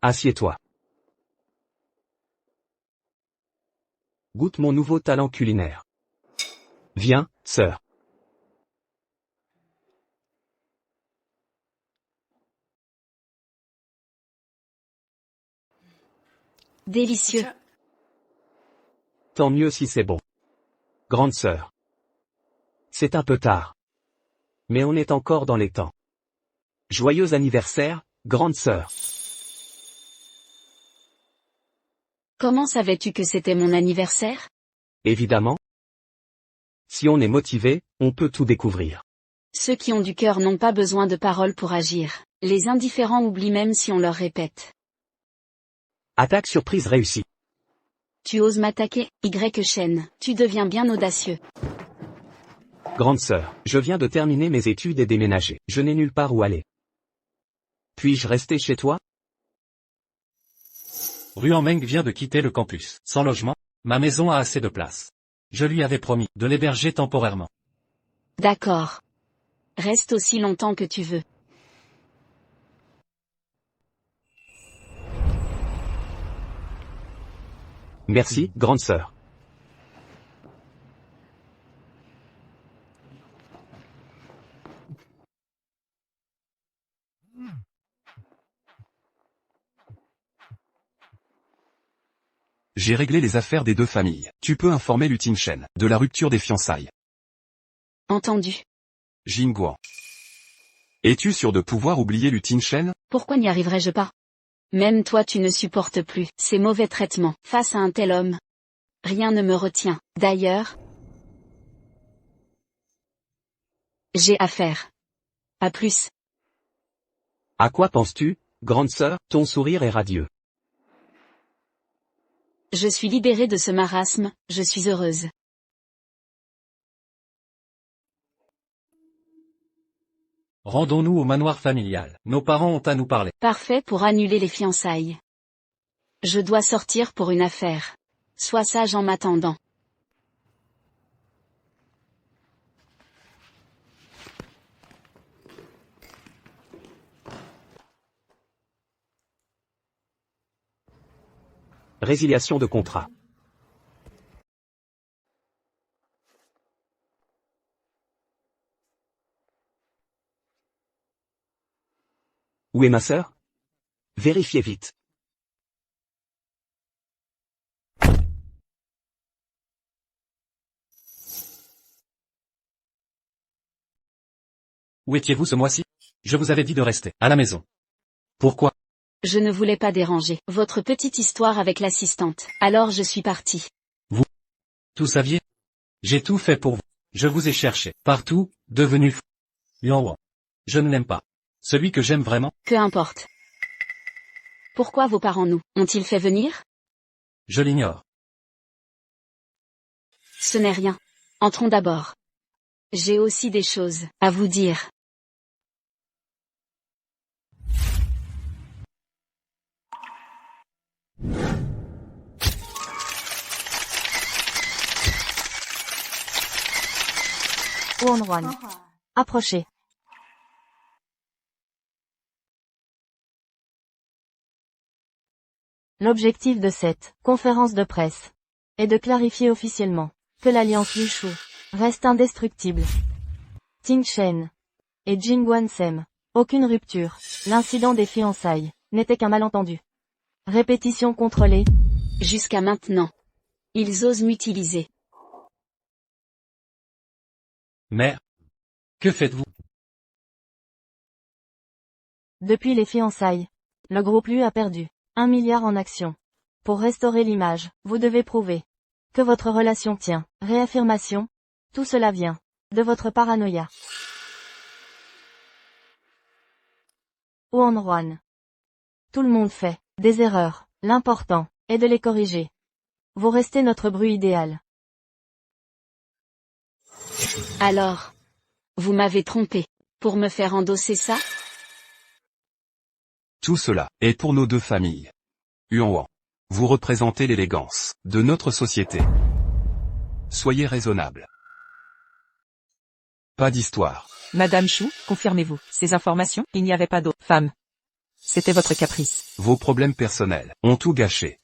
Assieds-toi. Goûte mon nouveau talent culinaire. Viens, sœur. Délicieux. Tant mieux si c'est bon. Grande sœur. C'est un peu tard. Mais on est encore dans les temps. Joyeux anniversaire, grande sœur. Comment savais-tu que c'était mon anniversaire? Évidemment. Si on est motivé, on peut tout découvrir. Ceux qui ont du cœur n'ont pas besoin de paroles pour agir. Les indifférents oublient même si on leur répète. Attaque surprise réussie. Tu oses m'attaquer, Y Shen, tu deviens bien audacieux. Grande sœur, je viens de terminer mes études et déménager. Je n'ai nulle part où aller. Puis-je rester chez toi? Ruanmeng vient de quitter le campus. Sans logement, ma maison a assez de place. Je lui avais promis de l'héberger temporairement. D'accord. Reste aussi longtemps que tu veux. Merci, grande sœur. J'ai réglé les affaires des deux familles. Tu peux informer Lu Tingshen de la rupture des fiançailles. Entendu. Jingguan. Es-tu sûr de pouvoir oublier Lu Tingshen? Pourquoi n'y arriverais-je pas? Même toi tu ne supportes plus ces mauvais traitements face à un tel homme. Rien ne me retient. D'ailleurs, j'ai affaire. À plus. À quoi penses-tu, grande sœur? Ton sourire est radieux. Je suis libérée de ce marasme, je suis heureuse. Rendons-nous au manoir familial. Nos parents ont à nous parler. Parfait pour annuler les fiançailles. Je dois sortir pour une affaire. Sois sage en m'attendant. Résiliation de contrat. Où est ma sœur? Vérifiez vite. Où étiez-vous ce mois-ci? Je vous avais dit de rester à la maison. Pourquoi? Je ne voulais pas déranger votre petite histoire avec l'assistante. Alors je suis partie. Tout saviez? J'ai tout fait pour vous. Je vous ai cherché partout, devenu fou. Yuan. Je ne l'aime pas. Celui que j'aime vraiment, Peu importe. Pourquoi vos parents nous ont-ils fait venir? je l'ignore. Ce n'est rien. Entrons d'abord. J'ai aussi des choses à vous dire. Huanruan. Approchez. L'objectif de cette conférence de presse est de clarifier officiellement que l'alliance Lu-Shu reste indestructible. Tingshen et Jingguan s'aiment. Aucune rupture. L'incident des fiançailles n'était qu'un malentendu. Répétition contrôlée. Jusqu'à maintenant. Ils osent m'utiliser. Mère. Que faites-vous? Depuis les fiançailles, le groupe Lu a perdu 1 milliard en actions. Pour restaurer l'image, vous devez prouver que votre relation tient. Réaffirmation. Tout cela vient de votre paranoïa. Huanruan. Tout le monde fait des erreurs. L'important est de les corriger. Vous restez notre bruit idéal. Alors, vous m'avez trompé. Pour me faire endosser ça? Tout cela est pour nos deux familles. Yuan. Vous représentez l'élégance de notre société. Soyez raisonnable. Pas d'histoire. Madame Chou, confirmez-vous ces informations? Il n'y avait pas d'autre femme. C'était votre caprice. Vos problèmes personnels ont tout gâché.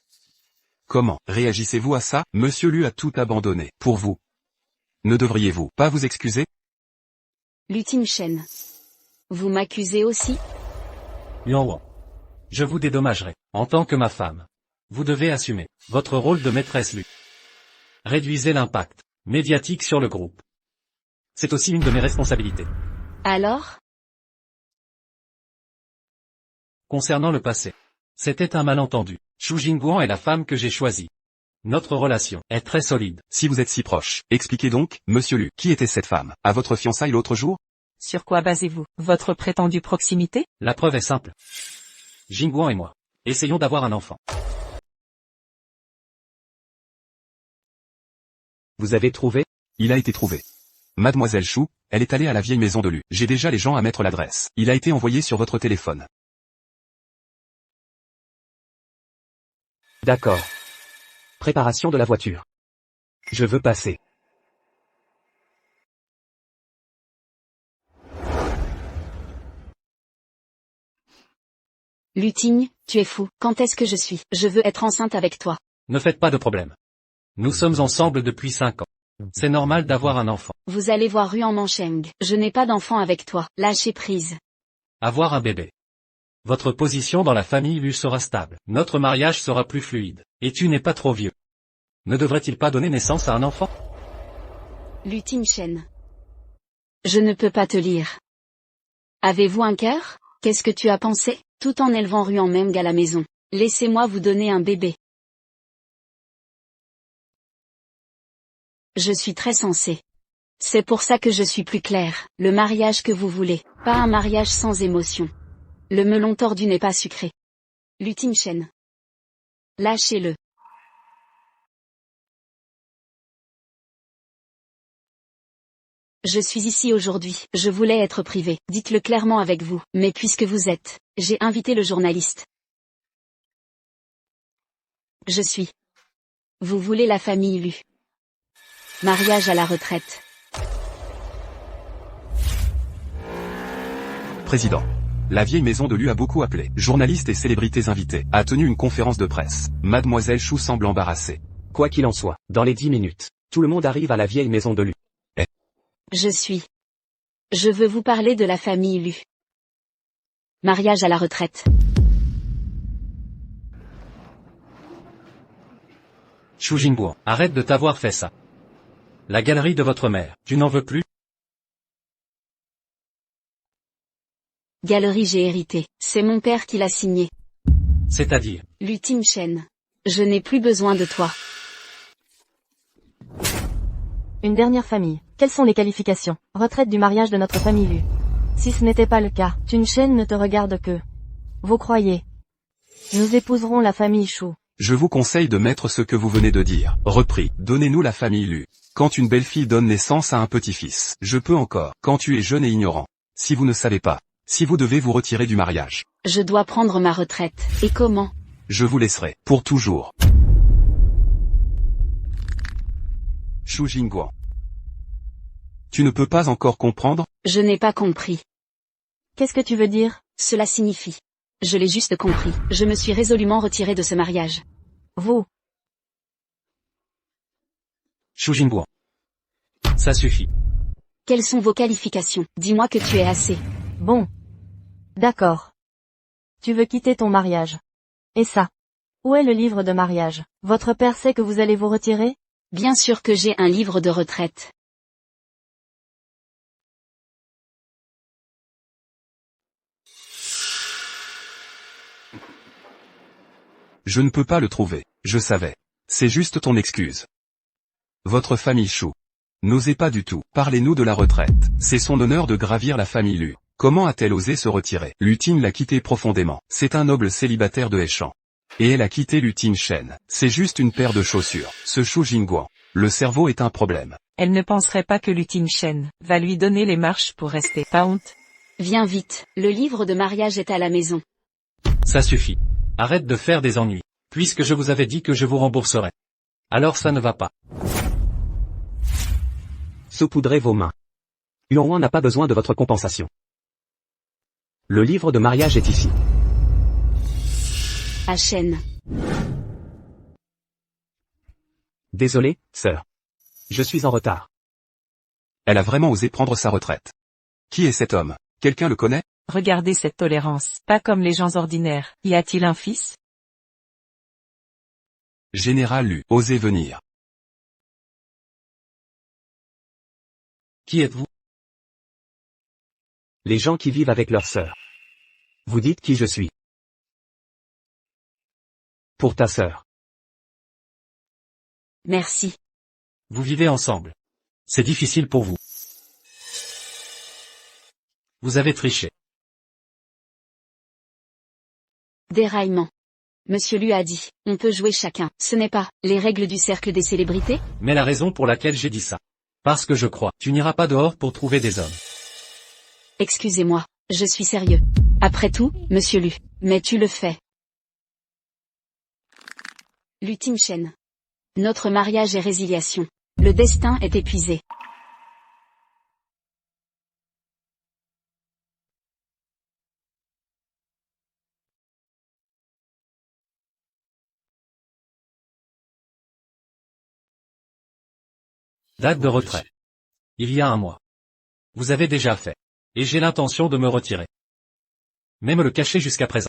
Comment réagissez-vous à ça? Monsieur Lu a tout abandonné pour vous. Ne devriez-vous pas vous excuser? Lu Tingshen. Vous m'accusez aussi? Yuan. Je vous dédommagerai. En tant que ma femme. Vous devez assumer votre rôle de maîtresse Lu. Réduisez l'impact médiatique sur le groupe. C'est aussi une de mes responsabilités. Alors? Concernant le passé. C'était un malentendu. Xu Jingguan est la femme que j'ai choisie. Notre relation est très solide. Si vous êtes si proche, expliquez donc, monsieur Lu, qui était cette femme, à votre fiançailles l'autre jour? Sur quoi basez-vous votre prétendue proximité? La preuve est simple. Jingguan et moi. Essayons d'avoir un enfant. Vous avez trouvé? Il a été trouvé. Mademoiselle Chou, elle est allée à la vieille maison de Lu. J'ai déjà les gens à mettre l'adresse. Il a été envoyé sur votre téléphone. D'accord. Préparation de la voiture. Je veux passer. Lu Ting, tu es fou. Quand est-ce que je suis? Je veux être enceinte avec toi. Ne faites pas de problème. Nous sommes ensemble depuis 5 ans. C'est normal d'avoir un enfant. Vous allez voir Ruan Mancheng. Je n'ai pas d'enfant avec toi. Lâchez prise. Avoir un bébé. Votre position dans la famille Lu sera stable. Notre mariage sera plus fluide. Et tu n'es pas trop vieux. Ne devrait-il pas donner naissance à un enfant? Lu Tinchen. Je ne peux pas te lire. Avez-vous un cœur? Qu'est-ce que tu as pensé? Tout en élevant Ruan Meng à la maison. Laissez-moi vous donner un bébé. Je suis très sensée. C'est pour ça que je suis plus claire. Le mariage que vous voulez. Pas un mariage sans émotion. Le melon tordu n'est pas sucré. Lu Tinchen. Lâchez-le. Je suis ici aujourd'hui. Je voulais être privée. Dites-le clairement avec vous. Mais puisque vous êtes, j'ai invité le journaliste. Je suis. Vous voulez la famille Lu. Mariage à la retraite. Président. La vieille maison de Lu a beaucoup appelé. Journalistes et célébrités invités. A tenu une conférence de presse. Mademoiselle Chou semble embarrassée. Quoi qu'il en soit, dans les 10 minutes, tout le monde arrive à la vieille maison de Lu. Je suis. Je veux vous parler de la famille Lu. Mariage à la retraite. Xu Jingbo, arrête de t'avoir fait ça. La galerie de votre mère, tu n'en veux plus? Galerie j'ai hérité. C'est mon père qui l'a signée. C'est-à-dire? Lu Tinchen. Je n'ai plus besoin de toi. Une dernière famille. Quelles sont les qualifications? Retraite du mariage de notre famille Lu. Si ce n'était pas le cas, Tinchen ne te regarde que. Vous croyez? Nous épouserons la famille Chou. Je vous conseille de mettre ce que vous venez de dire. Repris. Donnez-nous la famille Lu. Quand une belle-fille donne naissance à un petit-fils. Je peux encore. Quand tu es jeune et ignorant. Si vous ne savez pas. Si vous devez vous retirer du mariage. Je dois prendre ma retraite. Et comment? Je vous laisserai. Pour toujours. Xu Jingguan. Tu ne peux pas encore comprendre? Je n'ai pas compris. Qu'est-ce que tu veux dire? Cela signifie. Je l'ai juste compris. Je me suis résolument retirée de ce mariage. Vous. Xu Jingbo. Ça suffit. Quelles sont vos qualifications? Dis-moi que tu es assez. Bon. D'accord. Tu veux quitter ton mariage. Et ça? Où est le livre de mariage? Votre père sait que vous allez vous retirer? Bien sûr que j'ai un livre de retraite. Je ne peux pas le trouver. Je savais. C'est juste ton excuse. Votre famille Chou. N'osez pas du tout. Parlez-nous de la retraite. C'est son honneur de gravir la famille Lu. Comment a-t-elle osé se retirer? Lu Tin l'a quitté profondément. C'est un noble célibataire de Heishan. Et elle a quitté Lu Tinchen. C'est juste une paire de chaussures. Ce Xu Jingguan. Le cerveau est un problème. Elle ne penserait pas que Lu Tinchen va lui donner les marches pour rester. Pas honte? Viens vite. Le livre de mariage est à la maison. Ça suffit. Arrête de faire des ennuis. Puisque je vous avais dit que je vous rembourserais. Alors ça ne va pas. Saupoudrez vos mains. Yuan n'a pas besoin de votre compensation. Le livre de mariage est ici. À Shen. Désolé, sœur. Je suis en retard. Elle a vraiment osé prendre sa retraite. Qui est cet homme? Quelqu'un le connaît? Regardez cette tolérance. Pas comme les gens ordinaires. Y a-t-il un fils? Général Lu, osez venir. Qui êtes-vous? Les gens qui vivent avec leur sœur. Vous dites qui je suis. Pour ta sœur. Merci. Vous vivez ensemble. C'est difficile pour vous. Vous avez triché. Déraillement. Monsieur Lu a dit, on peut jouer chacun. Ce n'est pas les règles du cercle des célébrités? Mais la raison pour laquelle j'ai dit ça. Parce que je crois, tu n'iras pas dehors pour trouver des hommes. Excusez-moi, je suis sérieux. Après tout, Monsieur Lu. Mais tu le fais. Lu Tinchen. Notre mariage est résiliation. Le destin est épuisé. Date de retrait. Il y a un mois. Vous avez déjà fait. Et j'ai l'intention de me retirer. Mais me le cacher jusqu'à présent.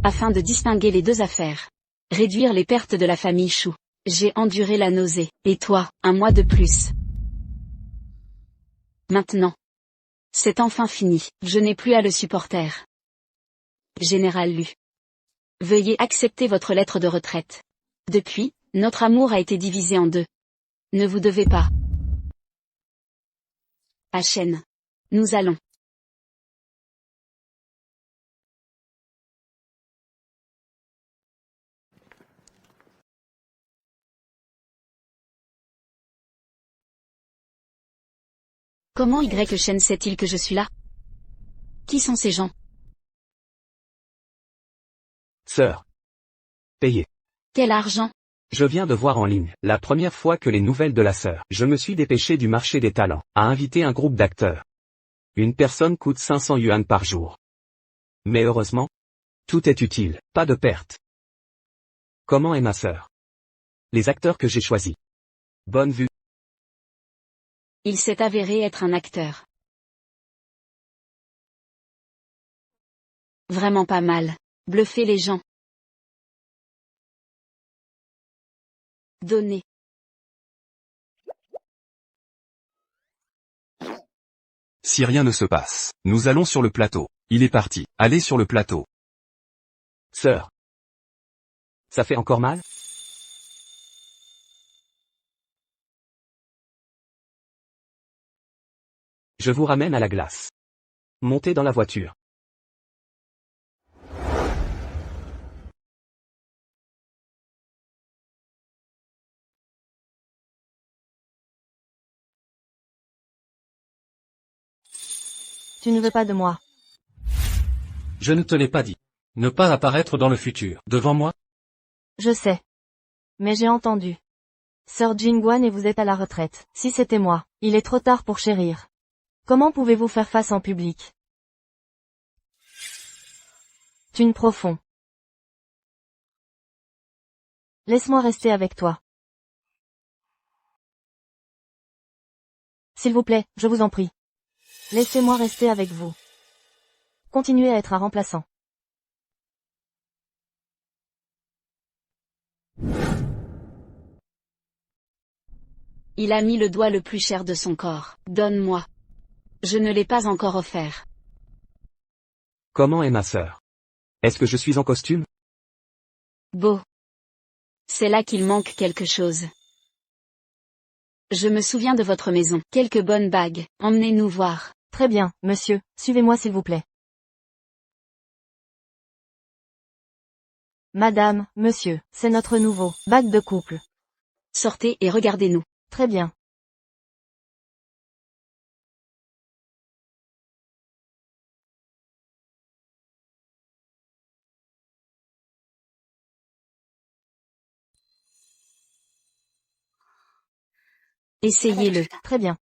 Afin de distinguer les deux affaires. Réduire les pertes de la famille Chou. J'ai enduré la nausée. Et toi, un mois de plus. Maintenant. C'est enfin fini. Je n'ai plus à le supporter. Général Lu. Veuillez accepter votre lettre de retraite. Depuis, notre amour a été divisé en deux. Ne vous devez pas. À Chêne. Nous allons. Comment Chêne sait-il que je suis là? Qui sont ces gens? Sœur. Payé. Quel argent? Je viens de voir en ligne, la première fois que les nouvelles de la sœur. Je me suis dépêché du marché des talents, à inviter un groupe d'acteurs. Une personne coûte 500 yuan par jour. Mais heureusement, tout est utile, pas de perte. Comment est ma sœur? Les acteurs que j'ai choisis. Bonne vue. Il s'est avéré être un acteur. Vraiment pas mal. Bluffer les gens. Donner. Si rien ne se passe, nous allons sur le plateau. Il est parti. Allez sur le plateau. Sœur. Ça fait encore mal? Je vous ramène à la glace. Montez dans la voiture. Tu ne veux pas de moi. Je ne te l'ai pas dit. Ne pas apparaître dans le futur, devant moi? Je sais. Mais j'ai entendu. Sœur Jingguan et vous êtes à la retraite. Si c'était moi, il est trop tard pour chérir. Comment pouvez-vous faire face en public? Thune profond. Laisse-moi rester avec toi. S'il vous plaît, je vous en prie. Laissez-moi rester avec vous. Continuez à être un remplaçant. Il a mis le doigt le plus cher de son corps. Donne-moi. Je ne l'ai pas encore offert. Comment est ma sœur? Est-ce que je suis en costume? Beau. C'est là qu'il manque quelque chose. Je me souviens de votre maison. Quelques bonnes bagues. Emmenez-nous voir. Très bien, monsieur, suivez-moi s'il vous plaît. Madame, monsieur, c'est notre nouveau bague de couple. Sortez et regardez-nous. Très bien. Essayez-le. Très bien.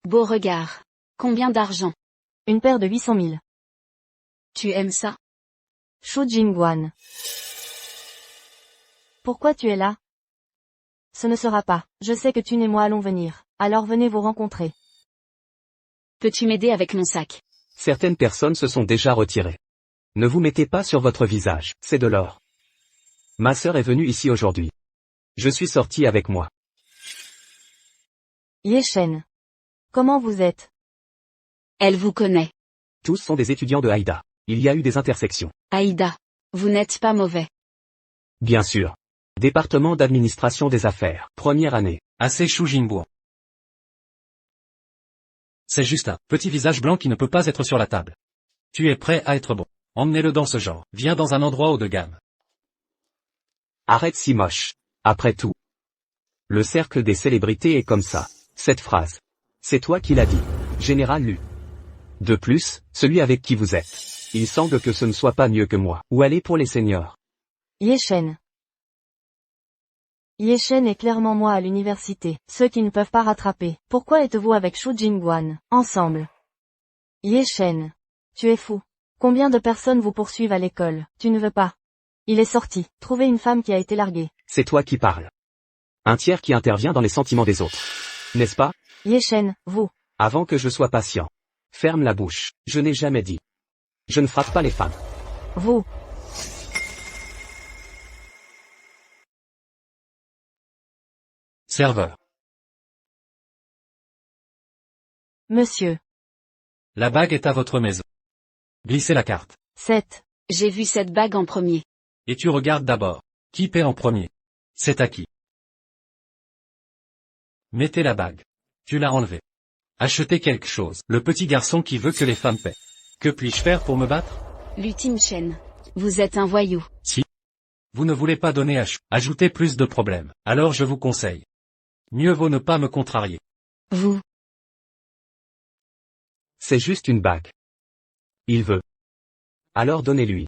Beau regard. Combien d'argent? Une paire de 800 000. Tu aimes ça? Shu Jingguan. Pourquoi tu es là? Ce ne sera pas. Je sais que Thune et moi allons venir. Alors venez vous rencontrer. Peux-tu m'aider avec mon sac? Certaines personnes se sont déjà retirées. Ne vous mettez pas sur votre visage, c'est de l'or. Ma sœur est venue ici aujourd'hui. Je suis sorti avec moi. Yeshen. Comment vous êtes? Elle vous connaît. Tous sont des étudiants de Haïda. Il y a eu des intersections. Aïda. Vous n'êtes pas mauvais. Bien sûr. Département d'administration des affaires, première année. Assez Shu Jingguan. C'est juste un petit visage blanc qui ne peut pas être sur la table. Tu es prêt à être bon. Emmenez-le dans ce genre. Viens dans un endroit haut de gamme. Arrête si moche. Après tout. Le cercle des célébrités est comme ça. Cette phrase. C'est toi qui l'as dit. Général Lu. De plus, celui avec qui vous êtes. Il semble que ce ne soit pas mieux que moi. Où aller pour les seniors? Yeshen. Yeshen est clairement moi à l'université. Ceux qui ne peuvent pas rattraper. Pourquoi êtes-vous avec Shu Jingguan, ensemble? Yeshen. Tu es fou. Combien de personnes vous poursuivent à l'école? Tu ne veux pas. Il est sorti. Trouver une femme qui a été larguée. C'est toi qui parles. Un tiers qui intervient dans les sentiments des autres. N'est-ce pas? Yeshen, vous. Avant que je sois patient. Ferme la bouche. Je n'ai jamais dit. Je ne frappe pas les femmes. Vous. Serveur. Monsieur. La bague est à votre maison. Glissez la carte. 7. J'ai vu cette bague en premier. Et tu regardes d'abord. Qui paie en premier? C'est à qui? Mettez la bague. Tu l'as enlevée. Achetez quelque chose. Le petit garçon qui veut que les femmes paient. Que puis-je faire pour me battre? Lutin Chen. Vous êtes un voyou. Si. Vous ne voulez pas donner à ajouter plus de problèmes. Alors je vous conseille. Mieux vaut ne pas me contrarier. Vous. C'est juste une bague. Il veut. Alors donnez-lui.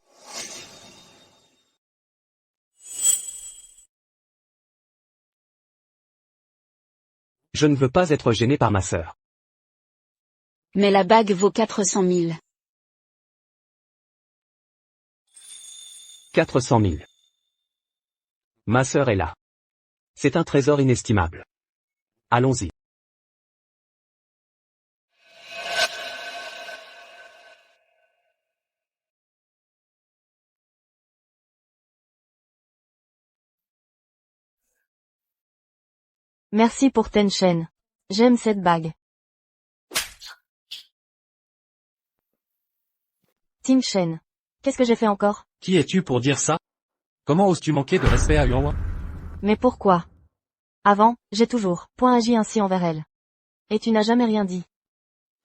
Je ne veux pas être gêné par ma sœur. Mais la bague vaut 400 000. 400 000. Ma sœur est là. C'est un trésor inestimable. Allons-y. Merci pour Ten-Shen. J'aime cette bague. Ting-Shen. Qu'est-ce que j'ai fait encore? Qui es-tu pour dire ça? Comment oses-tu manquer de respect à Yuanhua? Mais pourquoi? Avant, j'ai toujours agi ainsi envers elle. Et tu n'as jamais rien dit.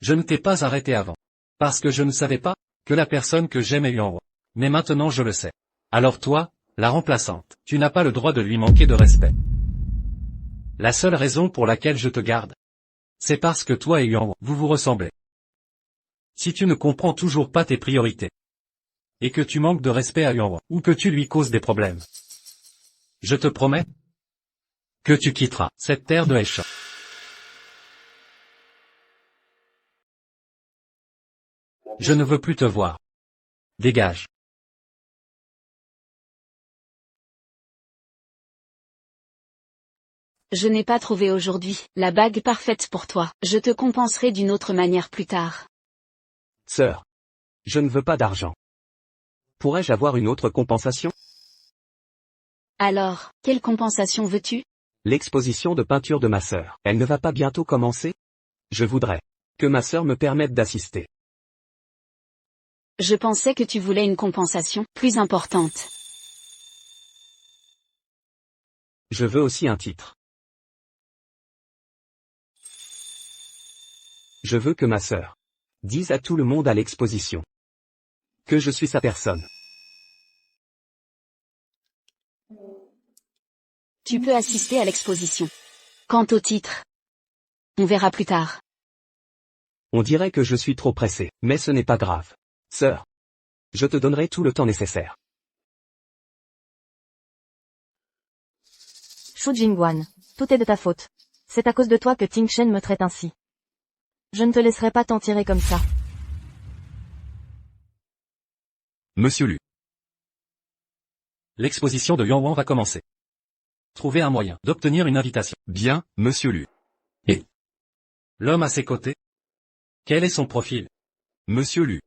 Je ne t'ai pas arrêté avant. Parce que je ne savais pas que la personne que j'aime est Yuanhua. Mais maintenant je le sais. Alors toi, la remplaçante, tu n'as pas le droit de lui manquer de respect. La seule raison pour laquelle je te garde, c'est parce que toi et Yuanhua, vous vous ressemblez. Si tu ne comprends toujours pas tes priorités, et que tu manques de respect à Yuanhua, ou que tu lui causes des problèmes, je te promets que tu quitteras cette terre de Heishan. Je ne veux plus te voir. Dégage. Je n'ai pas trouvé aujourd'hui la bague parfaite pour toi. Je te compenserai d'une autre manière plus tard. Sœur. Je ne veux pas d'argent. Pourrais-je avoir une autre compensation? Alors, quelle compensation veux-tu? L'exposition de peinture de ma sœur. Elle ne va pas bientôt commencer? Je voudrais que ma sœur me permette d'assister. Je pensais que tu voulais une compensation plus importante. Je veux aussi un titre. Je veux que ma sœur dise à tout le monde à l'exposition que je suis sa personne. Tu peux assister à l'exposition. Quant au titre, on verra plus tard. On dirait que je suis trop pressé, mais ce n'est pas grave. Sœur, je te donnerai tout le temps nécessaire. Shu Jingguan, tout est de ta faute. C'est à cause de toi que Ting-Shen me traite ainsi. Je ne te laisserai pas t'en tirer comme ça. Monsieur Lu. L'exposition de Yuanhua va commencer. Trouvez un moyen d'obtenir une invitation. Bien, Monsieur Lu. L'homme à ses côtés? Quel est son profil? Monsieur Lu.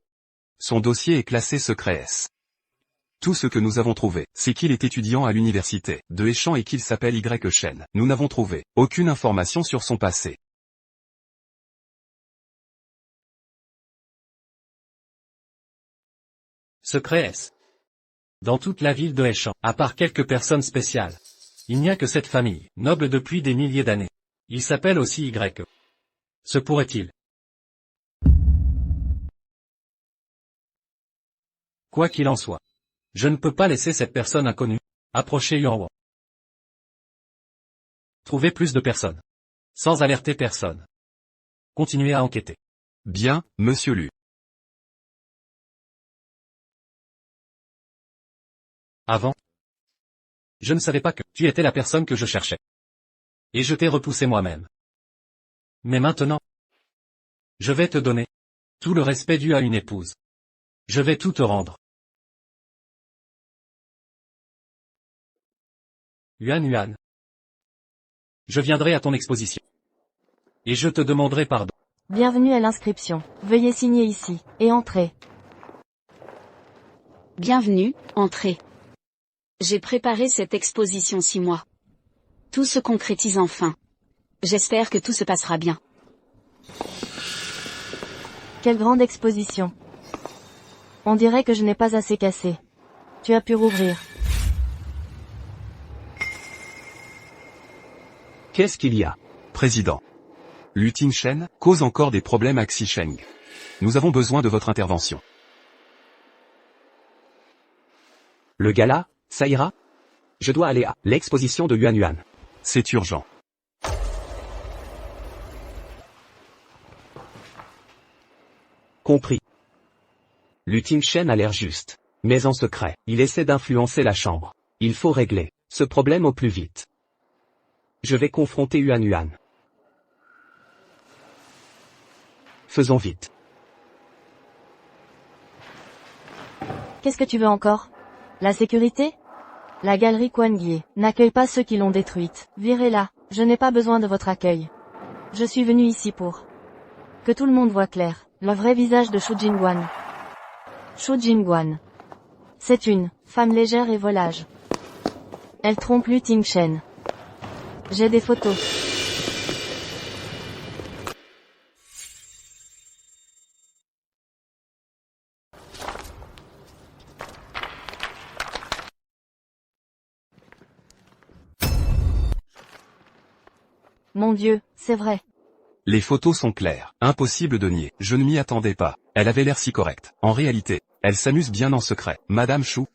Son dossier est classé secret S. Tout ce que nous avons trouvé, c'est qu'il est étudiant à l'université de Heishan et qu'il s'appelle Y Shen. Nous n'avons trouvé aucune information sur son passé. Secret S. Dans toute la ville de Heishan, à part quelques personnes spéciales, il n'y a que cette famille, noble depuis des milliers d'années. Il s'appelle aussi Y. Se pourrait-il? Quoi qu'il en soit, je ne peux pas laisser cette personne inconnue approcher Yuanhua. Trouvez plus de personnes. Sans alerter personne. Continuez à enquêter. Bien, Monsieur Lu. Avant, je ne savais pas que tu étais la personne que je cherchais. Et je t'ai repoussé moi-même. Mais maintenant, je vais te donner tout le respect dû à une épouse. Je vais tout te rendre. Yuan. Je viendrai à ton exposition. Et je te demanderai pardon. Bienvenue à l'inscription. Veuillez signer ici, et entrer. Bienvenue, entrez. J'ai préparé cette exposition 6 mois. Tout se concrétise enfin. J'espère que tout se passera bien. Quelle grande exposition. On dirait que je n'ai pas assez cassé. Tu as pu rouvrir. Qu'est-ce qu'il y a? Président. Lu Tingshen cause encore des problèmes à Xisheng. Nous avons besoin de votre intervention. Le gala, ça ira? Je dois aller à l'exposition de Yuan Yuan. C'est urgent. Compris. Lu Tingshen a l'air juste. Mais en secret, il essaie d'influencer la chambre. Il faut régler ce problème au plus vite. Je vais confronter Yuan Yuan. Faisons vite. Qu'est-ce que tu veux encore? La sécurité? La galerie Kuan-Gie n'accueille pas ceux qui l'ont détruite. Virez-la, je n'ai pas besoin de votre accueil. Je suis venu ici pour que tout le monde voit clair, le vrai visage de Shu Jingguan. Shu Jingguan. C'est une femme légère et volage. Elle trompe Lu Tingshen. J'ai des photos. Mon Dieu, c'est vrai. Les photos sont claires. Impossible de nier. Je ne m'y attendais pas. Elle avait l'air si correcte. En réalité, elle s'amuse bien en secret. Madame Chou.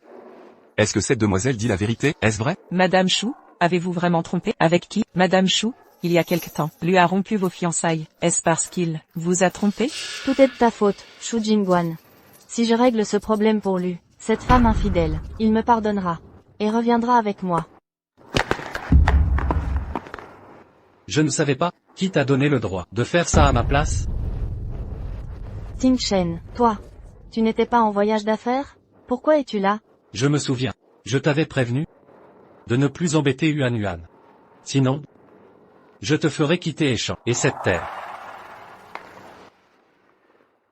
Est-ce que cette demoiselle dit la vérité? Est-ce vrai? Madame Chou, avez-vous vraiment trompé? Avec qui? Madame Chou, il y a quelque temps, lui a rompu vos fiançailles. Est-ce parce qu'il vous a trompé? Tout est de ta faute, Shu Jingguan. Si je règle ce problème pour lui, cette femme infidèle, il me pardonnera. Et reviendra avec moi. Je ne savais pas, qui t'a donné le droit de faire ça à ma place? Tingshen, toi. Tu n'étais pas en voyage d'affaires? Pourquoi es-tu là? Je me souviens. Je t'avais prévenu de ne plus embêter Yuan Yuan. Sinon, je te ferai quitter Échamp et cette terre.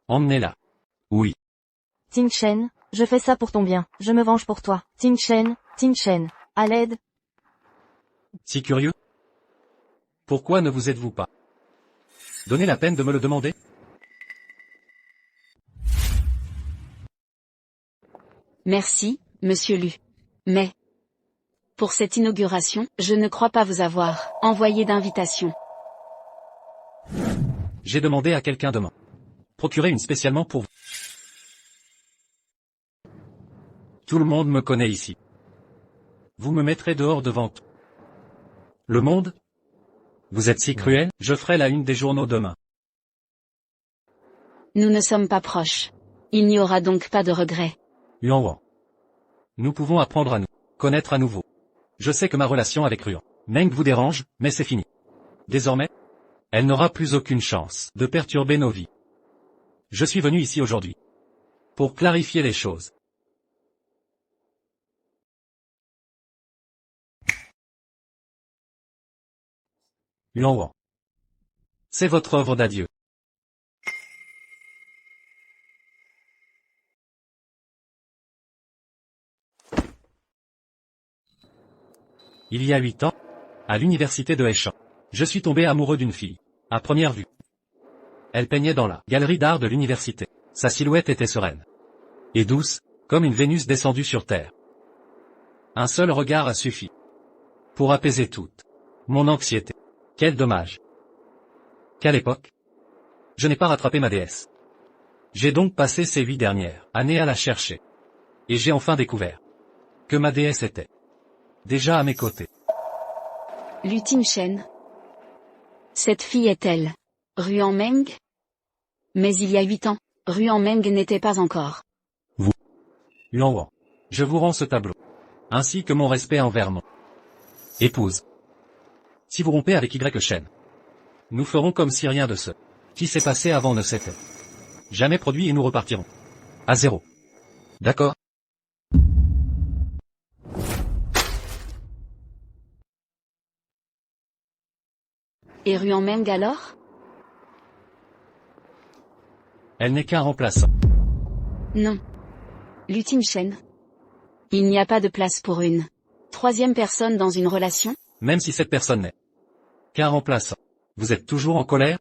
Emmenez-la. Oui. Tingshen, je fais ça pour ton bien, je me venge pour toi. Tingshen, à l'aide. Si curieux? Pourquoi ne vous êtes-vous pas donné la peine de me le demander? Merci, monsieur Lu. Mais, pour cette inauguration, je ne crois pas vous avoir envoyé d'invitation. J'ai demandé à quelqu'un de m'en procurer une spécialement pour vous. Tout le monde me connaît ici. Vous me mettrez dehors devant tout le monde? Vous êtes si cruel, je ferai la une des journaux demain. Nous ne sommes pas proches. Il n'y aura donc pas de regret. Yuan Wang. Nous pouvons apprendre à nous connaître à nouveau. Je sais que ma relation avec Ruan Meng vous dérange, mais c'est fini. Désormais, elle n'aura plus aucune chance de perturber nos vies. Je suis venu ici aujourd'hui pour clarifier les choses. Yuan Wang. C'est votre œuvre d'adieu. Il y a 8 ans, à l'université de Heishan, je suis tombé amoureux d'une fille, à première vue. Elle peignait dans la galerie d'art de l'université. Sa silhouette était sereine et douce, comme une Vénus descendue sur Terre. Un seul regard a suffi pour apaiser toute mon anxiété. Quel dommage qu'à l'époque, je n'ai pas rattrapé ma déesse. J'ai donc passé ces 8 dernières années à la chercher. Et j'ai enfin découvert que ma déesse était déjà à mes côtés. Lu Tingshen. Cette fille est-elle Ruan Meng? Mais il y a 8 ans, Ruan Meng n'était pas encore. Yuan Wang. Je vous rends ce tableau. Ainsi que mon respect envers mon épouse. Si vous rompez avec Y Shen, nous ferons comme si rien de ce qui s'est passé avant ne s'était jamais produit et nous repartirons à zéro. D'accord? Et Ruan Meng alors? Elle n'est qu'un remplaçant. Non. Lutine Chen. Il n'y a pas de place pour une troisième personne dans une relation? Même si cette personne n'est qu'un remplaçant. Vous êtes toujours en colère?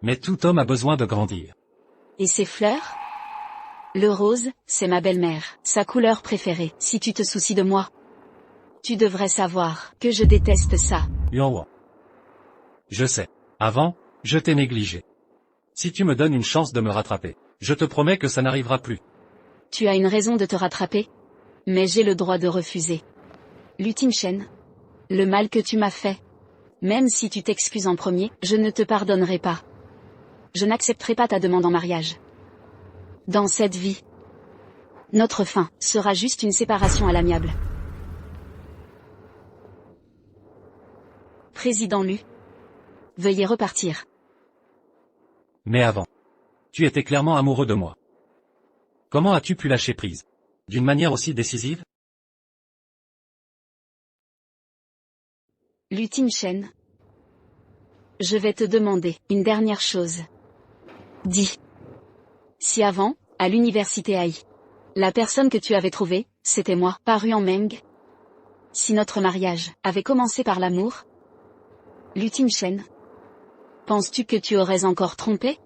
Mais tout homme a besoin de grandir. Et ces fleurs? Le rose, c'est ma belle-mère, sa couleur préférée. Si tu te soucies de moi, tu devrais savoir que je déteste ça. Yuan Wang. Je sais. Avant, je t'ai négligé. Si tu me donnes une chance de me rattraper, je te promets que ça n'arrivera plus. Tu as une raison de te rattraper? Mais j'ai le droit de refuser. Lutine Chen. Le mal que tu m'as fait. Même si tu t'excuses en premier, je ne te pardonnerai pas. Je n'accepterai pas ta demande en mariage. Dans cette vie, notre fin sera juste une séparation à l'amiable. Président Lu. Veuillez repartir. Mais avant, tu étais clairement amoureux de moi. Comment as-tu pu lâcher prise? D'une manière aussi décisive? Lutine Chen. Je vais te demander une dernière chose. Dis. Si avant, à l'université AI, la personne que tu avais trouvée, c'était moi, paru en Meng. Si notre mariage avait commencé par l'amour? Lutine Chen. Penses-tu que tu aurais encore trompé?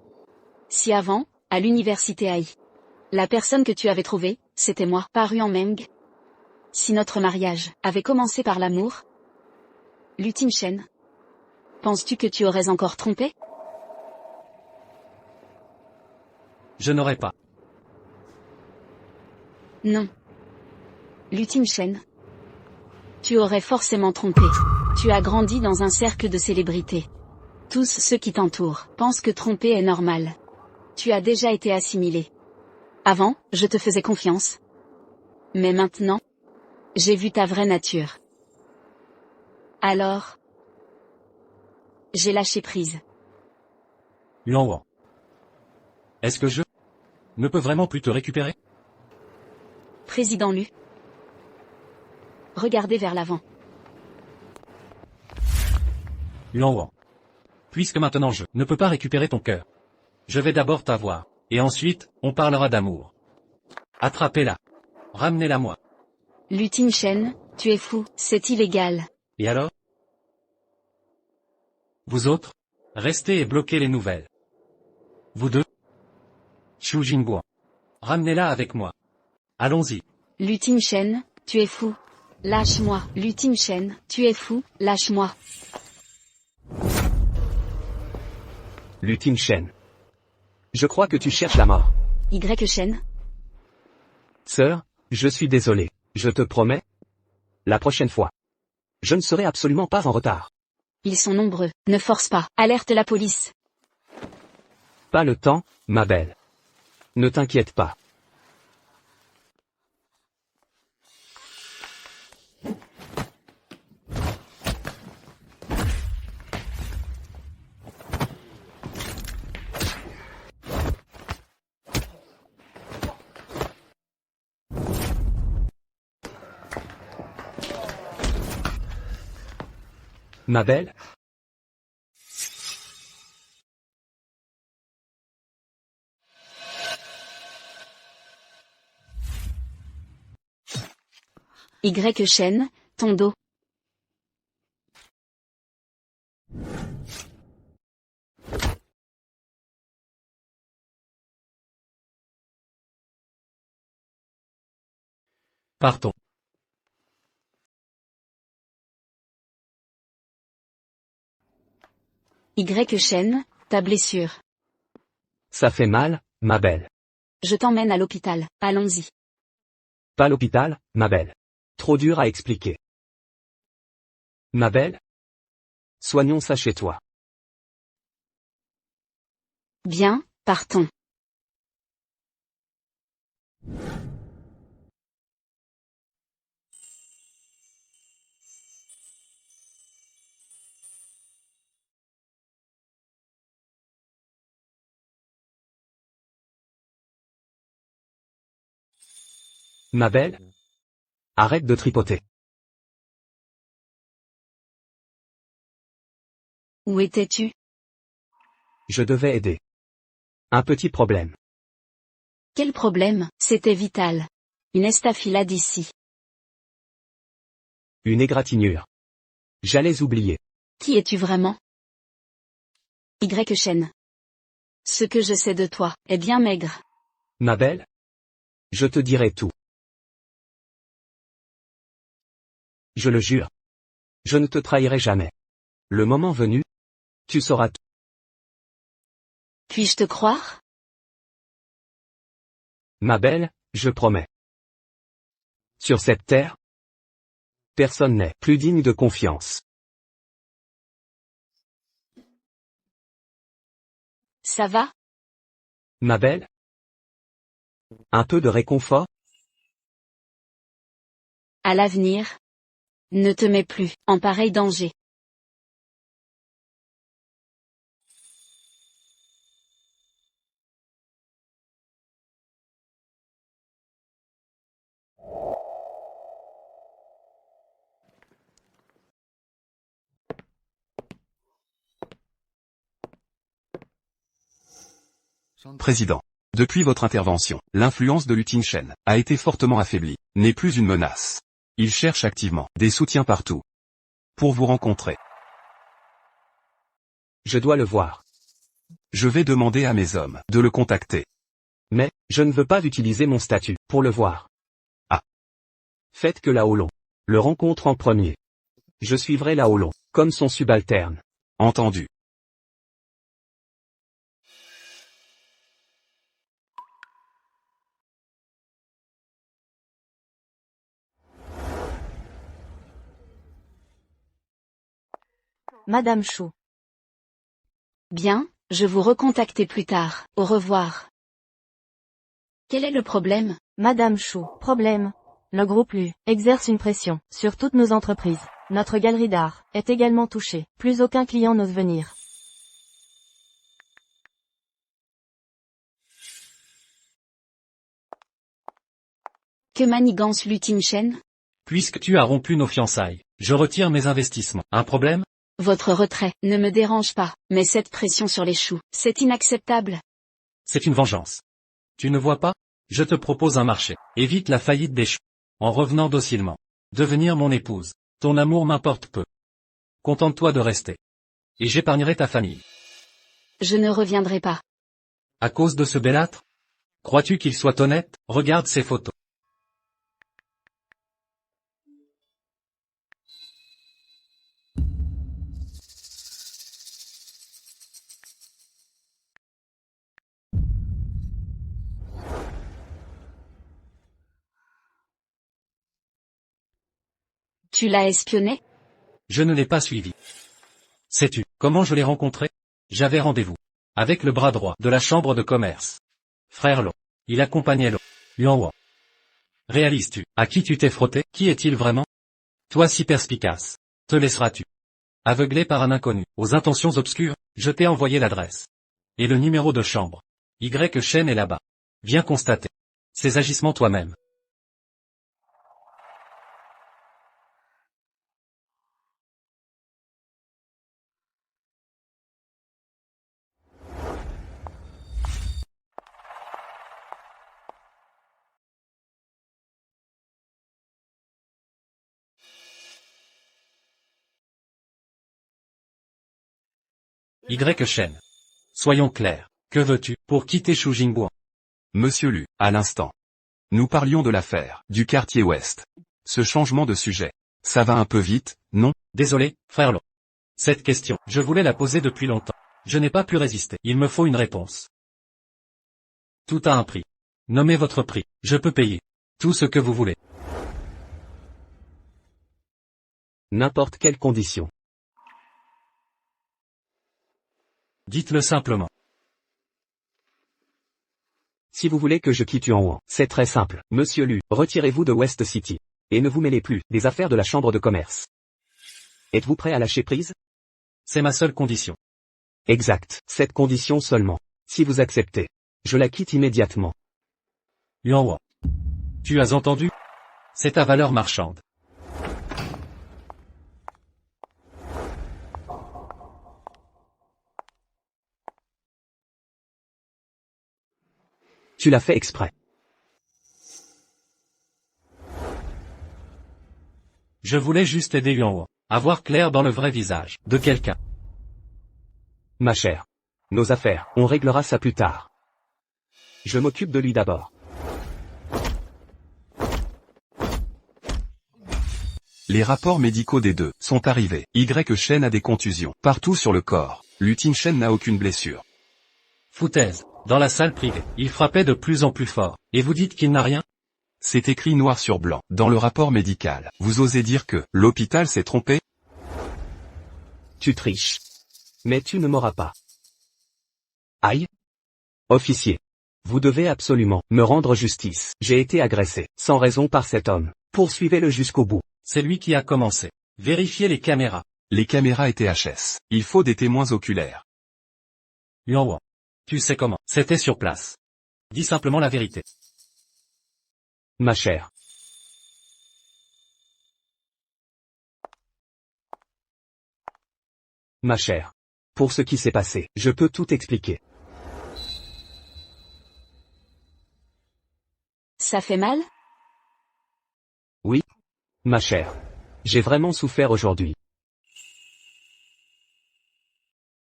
Si avant, à l'université AI, la personne que tu avais trouvée, c'était moi, paru en Meng. Si notre mariage avait commencé par l'amour? Lutine Chen. Penses-tu que tu aurais encore trompé? Je n'aurais pas. Non. Lutine Chen. Tu aurais forcément trompé. Tu as grandi dans un cercle de célébrités. Tous ceux qui t'entourent pensent que tromper est normal. Tu as déjà été assimilé. Avant, je te faisais confiance. Mais maintenant, j'ai vu ta vraie nature. Alors, j'ai lâché prise. Yuan Wang. Est-ce que je ne peux vraiment plus te récupérer? Président Lu. Regardez vers l'avant. Yuan Wang. Puisque maintenant je ne peux pas récupérer ton cœur, je vais d'abord t'avoir, et ensuite, on parlera d'amour. Attrapez-la. Ramenez-la moi. Lutine Chen, tu es fou, c'est illégal. Et alors? Vous autres? Restez et bloquez les nouvelles. Vous deux? Xu Jingguo. Ramenez-la avec moi. Allons-y. Lutine Chen, tu es fou. Lâche-moi. Lutine Chen, tu es fou, lâche-moi. Lutine Chen. Je crois que tu cherches la mort. Y Chen. Sœur, je suis désolé. Je te promets. La prochaine fois. Je ne serai absolument pas en retard. Ils sont nombreux, ne force pas. Alerte la police. Pas le temps, ma belle. Ne t'inquiète pas. Ma belle? Y Chen, ton dos. Partons. Y Chen, ta blessure. Ça fait mal, ma belle. Je t'emmène à l'hôpital, allons-y. Pas l'hôpital, ma belle. Trop dur à expliquer. Ma belle? Soignons ça chez toi. Bien, partons. Ma belle? Arrête de tripoter. Où étais-tu? Je devais aider. Un petit problème. Quel problème? C'était vital. Une estafilade ici. Une égratignure. J'allais oublier. Qui es-tu vraiment? Y Shen. Ce que je sais de toi est bien maigre. Ma belle? Je te dirai tout. Je le jure. Je ne te trahirai jamais. Le moment venu, tu sauras tout. Puis-je te croire? Ma belle, je promets. Sur cette terre, personne n'est plus digne de confiance. Ça va? Ma belle? Un peu de réconfort? À l'avenir. Ne te mets plus en pareil danger. Président. Depuis votre intervention, l'influence de Lutin Chen a été fortement affaiblie, n'est plus une menace. Il cherche activement des soutiens partout. Pour vous rencontrer, Je dois le voir. je vais demander à mes hommes de le contacter. Mais, je ne veux pas utiliser mon statut pour le voir. Ah. Faites que Lao Long le rencontre en premier. Je suivrai Lao Long, comme son subalterne. Entendu. Madame Chou. Bien, je vous recontacter plus tard. Au revoir. Quel est le problème? Madame Chou. Problème. Le groupe LU exerce une pression sur toutes nos entreprises. Notre galerie d'art est également touchée. Plus aucun client n'ose venir. Que manigance Lutin Chen? Puisque tu as rompu nos fiançailles, je retire mes investissements. Un problème? Votre retrait ne me dérange pas, mais cette pression sur les choux, c'est inacceptable. C'est une vengeance. Tu ne vois pas? Je te propose un marché. Évite la faillite des choux. En revenant docilement. Devenir mon épouse. Ton amour m'importe peu. Contente-toi de rester. Et j'épargnerai ta famille. Je ne reviendrai pas. À cause de ce belâtre? Crois-tu qu'il soit honnête? Regarde ces photos. Tu l'as espionné? Je ne l'ai pas suivi. Sais-tu comment je l'ai rencontré? J'avais rendez-vous avec le bras droit de la chambre de commerce. Frère Lo. Il accompagnait Lo. Yuan. Réalises-tu à qui tu t'es frotté? Qui est-il vraiment? Toi si perspicace. Te laisseras-tu aveuglé par un inconnu, aux intentions obscures? Je t'ai envoyé l'adresse. Et le numéro de chambre. Y Shen est là-bas. Viens constater ses agissements toi-même. Y Shen. Soyons clairs. Que veux-tu pour quitter Shu Jingbo? Monsieur Lu, à l'instant. Nous parlions de l'affaire, du quartier ouest. Ce changement de sujet. Ça va un peu vite, non? Désolé, frère Lo. Cette question, je voulais la poser depuis longtemps. Je n'ai pas pu résister. Il me faut une réponse. Tout a un prix. Nommez votre prix. Je peux payer. Tout ce que vous voulez. N'importe quelle condition. Dites-le simplement. Si vous voulez que je quitte Yuan, c'est très simple. Monsieur Lu, retirez-vous de West City. Et ne vous mêlez plus des affaires de la chambre de commerce. Êtes-vous prêt à lâcher prise? C'est ma seule condition. Exact. Cette condition seulement. Si vous acceptez, je la quitte immédiatement. Yuan. Tu as entendu? C'est ta valeur marchande. Tu l'as fait exprès. Je voulais juste aider Yuan, à voir clair dans le vrai visage de quelqu'un. Ma chère. Nos affaires, on réglera ça plus tard. Je m'occupe de lui d'abord. Les rapports médicaux des deux sont arrivés. Shen a des contusions partout sur le corps. Tin Shen n'a aucune blessure. Foutaise. Dans la salle privée, il frappait de plus en plus fort. Et vous dites qu'il n'a rien? C'est écrit noir sur blanc dans le rapport médical. Vous osez dire que l'hôpital s'est trompé? Tu triches. Mais tu ne m'auras pas. Aïe. Officier. Vous devez absolument me rendre justice. J'ai été agressé, sans raison par cet homme. Poursuivez-le jusqu'au bout. C'est lui qui a commencé. Vérifiez les caméras. Les caméras étaient HS. Il faut des témoins oculaires. Yuan. Tu sais comment. C'était sur place. Dis simplement la vérité. Ma chère. Ma chère. Pour ce qui s'est passé, je peux tout expliquer. Ça fait mal? Oui. Ma chère. J'ai vraiment souffert aujourd'hui.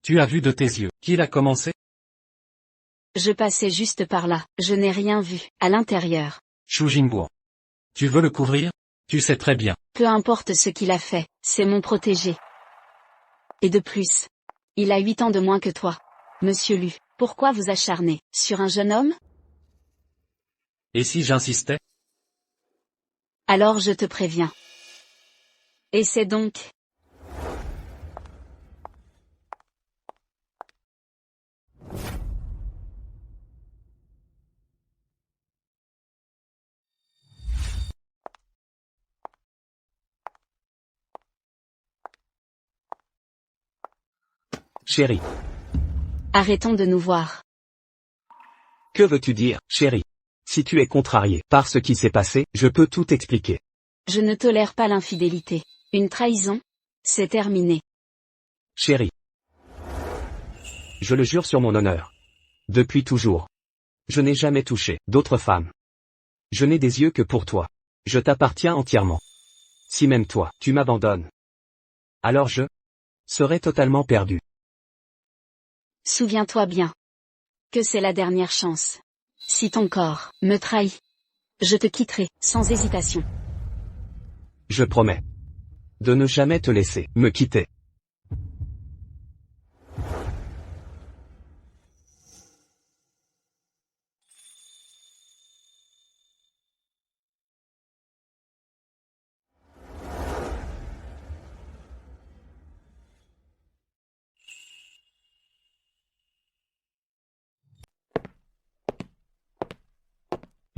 Tu as vu de tes yeux. Qui l'a commencé? Je passais juste par là, je n'ai rien vu, à l'intérieur. Xu Jingguo. Tu veux le couvrir? Tu sais très bien. Peu importe ce qu'il a fait, c'est mon protégé. Et de plus, il a 8 ans de moins que toi. Monsieur Lu, pourquoi vous acharnez sur un jeune homme? Et si j'insistais? Alors je te préviens. Et c'est donc... Chérie. Arrêtons de nous voir. Que veux-tu dire, chérie? Si tu es contrarié par ce qui s'est passé, je peux tout expliquer. Je ne tolère pas l'infidélité. Une trahison? C'est terminé. Chérie. Je le jure sur mon honneur. Depuis toujours. Je n'ai jamais touché d'autres femmes. Je n'ai des yeux que pour toi. Je t'appartiens entièrement. Si même toi, tu m'abandonnes, alors je serai totalement perdu. Souviens-toi bien que c'est la dernière chance. Si ton corps me trahit, je te quitterai, sans hésitation. Je promets de ne jamais te laisser me quitter.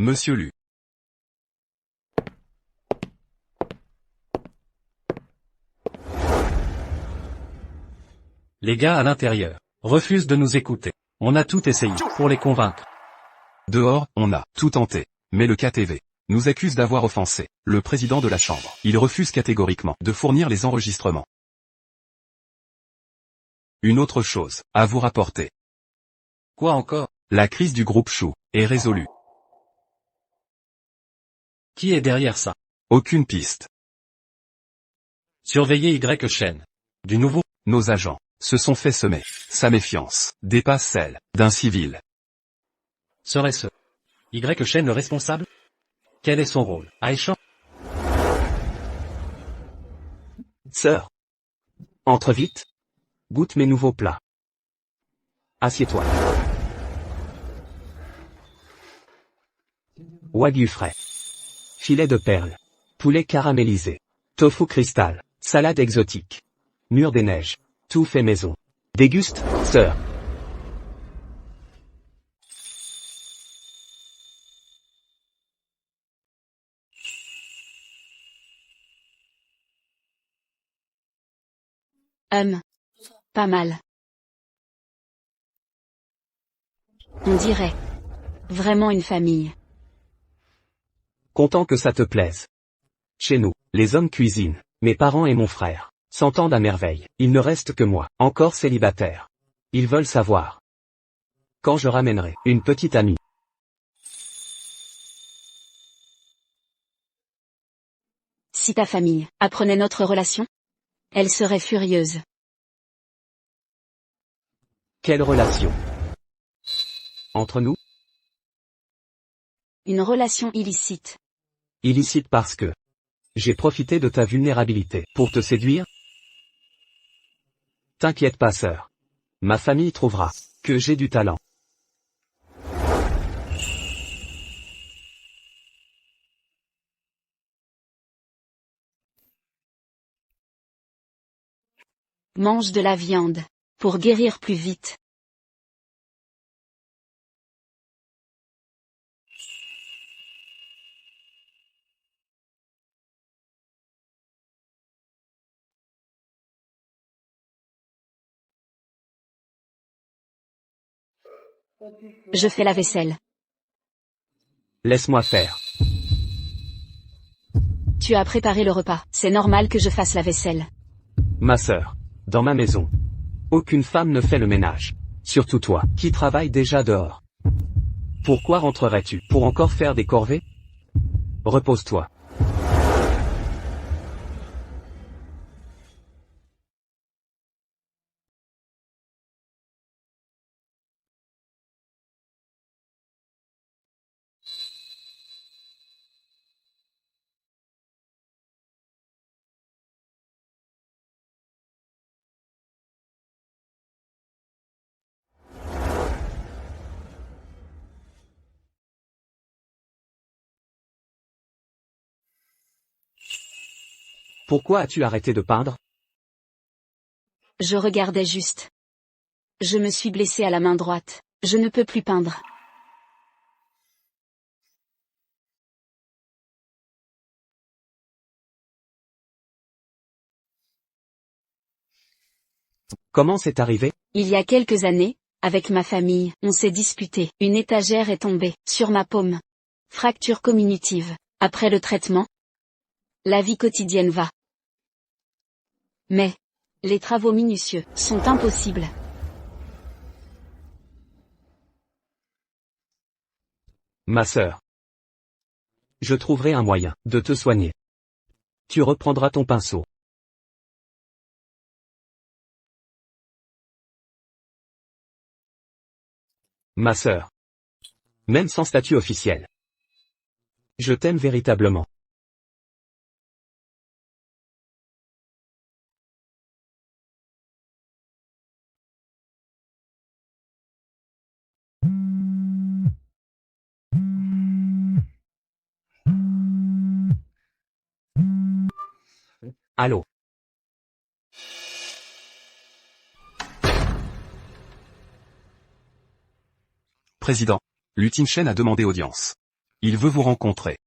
Monsieur Lu. Les gars à l'intérieur refusent de nous écouter. On a tout essayé pour les convaincre. Dehors, on a tout tenté. Mais le KTV nous accuse d'avoir offensé le président de la Chambre. Il refuse catégoriquement de fournir les enregistrements. Une autre chose à vous rapporter. Quoi encore? La crise du groupe Chou est résolue. Qui est derrière ça? Aucune piste. Surveillez Shen. Du nouveau? Nos agents se sont fait semer. Sa méfiance dépasse celle d'un civil. Serait-ce Shen le responsable? Quel est son rôle, Aishan? Sœur. Entre vite. Goûte mes nouveaux plats. Assieds-toi. Wagyu frais. Filet de perles. Poulet caramélisé. Tofu cristal. Salade exotique. Mur des neiges. Tout fait maison. Déguste, sœur. Pas mal. On dirait vraiment une famille. Content que ça te plaise. Chez nous, les hommes cuisinent. Mes parents et mon frère s'entendent à merveille. Il ne reste que moi, encore célibataire. Ils veulent savoir quand je ramènerai une petite amie. Si ta famille apprenait notre relation, elle serait furieuse. Quelle relation? Entre nous? Une relation illicite. Illicite parce que j'ai profité de ta vulnérabilité pour te séduire? T'inquiète pas sœur. Ma famille trouvera que j'ai du talent. Mange de la viande. Pour guérir plus vite. Je fais la vaisselle. Laisse-moi faire. Tu as préparé le repas. C'est normal que je fasse la vaisselle. Ma sœur, dans ma maison, aucune femme ne fait le ménage. Surtout toi, qui travailles déjà dehors. Pourquoi rentrerais-tu pour encore faire des corvées? Repose-toi. Pourquoi as-tu arrêté de peindre? Je regardais juste. Je me suis blessé à la main droite. Je ne peux plus peindre. Comment c'est arrivé? Il y a quelques années, avec ma famille, on s'est disputé. Une étagère est tombée sur ma paume. Fracture communitive. Après le traitement, la vie quotidienne va. Mais les travaux minutieux sont impossibles. Ma sœur. Je trouverai un moyen de te soigner. Tu reprendras ton pinceau. Ma sœur. Même sans statut officiel. Je t'aime véritablement. Allô? Président, Lu Tinshen a demandé audience. Il veut vous rencontrer.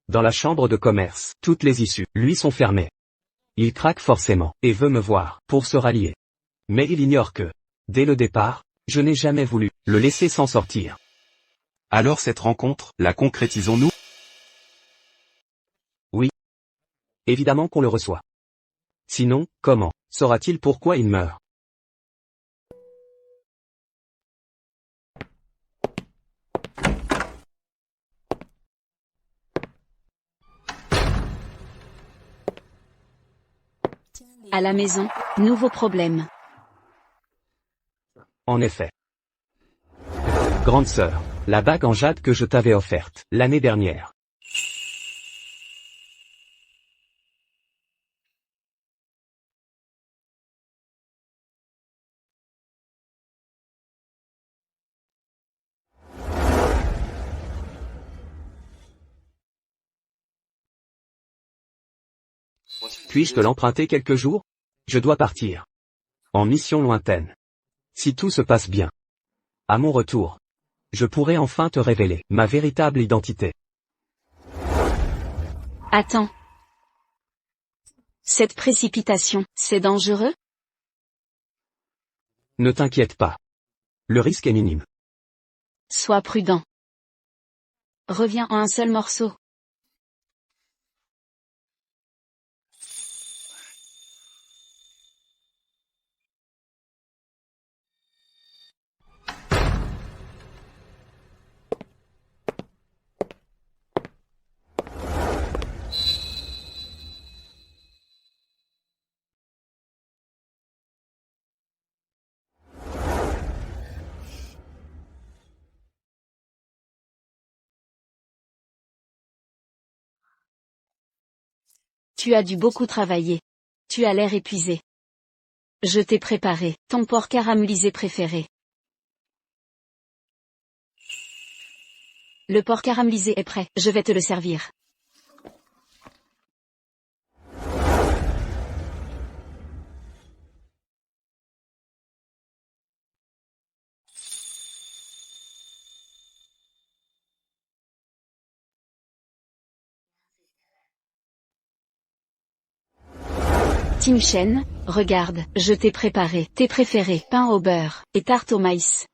Dans la chambre de commerce, toutes les issues, lui, sont fermées. Il craque forcément, et veut me voir, pour se rallier. Mais il ignore que, dès le départ, je n'ai jamais voulu le laisser s'en sortir. Alors cette rencontre, la concrétisons-nous? Évidemment qu'on le reçoit. Sinon, comment saura-t-il pourquoi il meurt? À la maison, nouveau problème. En effet. Grande sœur, la bague en jade que je t'avais offerte, l'année dernière. Puis-je te l'emprunter quelques jours? Je dois partir. En mission lointaine. Si tout se passe bien. À mon retour. Je pourrai enfin te révéler ma véritable identité. Attends. Cette précipitation, c'est dangereux? Ne t'inquiète pas. Le risque est minime. Sois prudent. Reviens en un seul morceau. Tu as dû beaucoup travailler. Tu as l'air épuisé. Je t'ai préparé ton porc caramélisé préféré. Le porc caramélisé est prêt, je vais te le servir. Tim Chen, regarde, je t'ai préparé tes préférés, pain au beurre et tarte au maïs.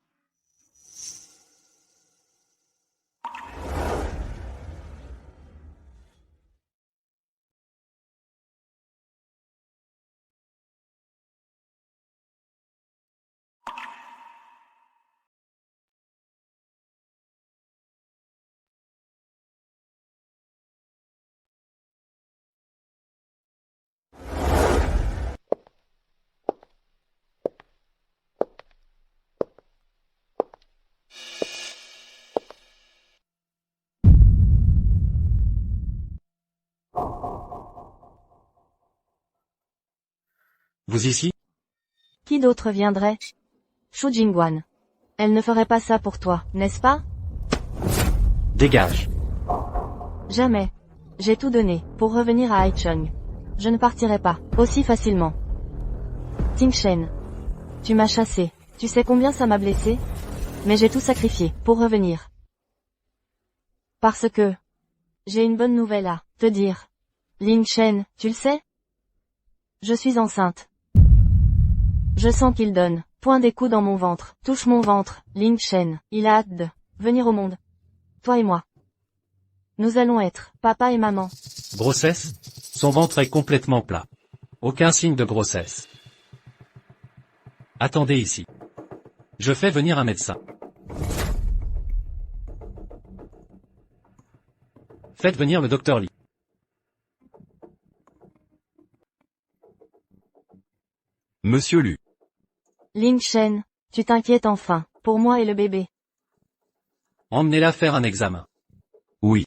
Vous ici? Qui d'autre viendrait? Shu Jingguan. Elle ne ferait pas ça pour toi, n'est-ce pas? Dégage. Jamais. J'ai tout donné, pour revenir à Haicheng. Je ne partirai pas, aussi facilement. Ting Shen. Tu m'as chassé. Tu sais combien ça m'a blessé? Mais j'ai tout sacrifié, pour revenir. Parce que... j'ai une bonne nouvelle à te dire. Ling Shen, tu le sais? Je suis enceinte. Je sens qu'il donne. Point des coups dans mon ventre. Touche mon ventre, Ling Shen. Il a hâte de venir au monde. Toi et moi. Nous allons être papa et maman. Grossesse? Son ventre est complètement plat. Aucun signe de grossesse. Attendez ici. Je fais venir un médecin. Faites venir le docteur Li. Monsieur Lu. Ling Shen, tu t'inquiètes enfin, pour moi et le bébé. Emmenez-la faire un examen. Oui.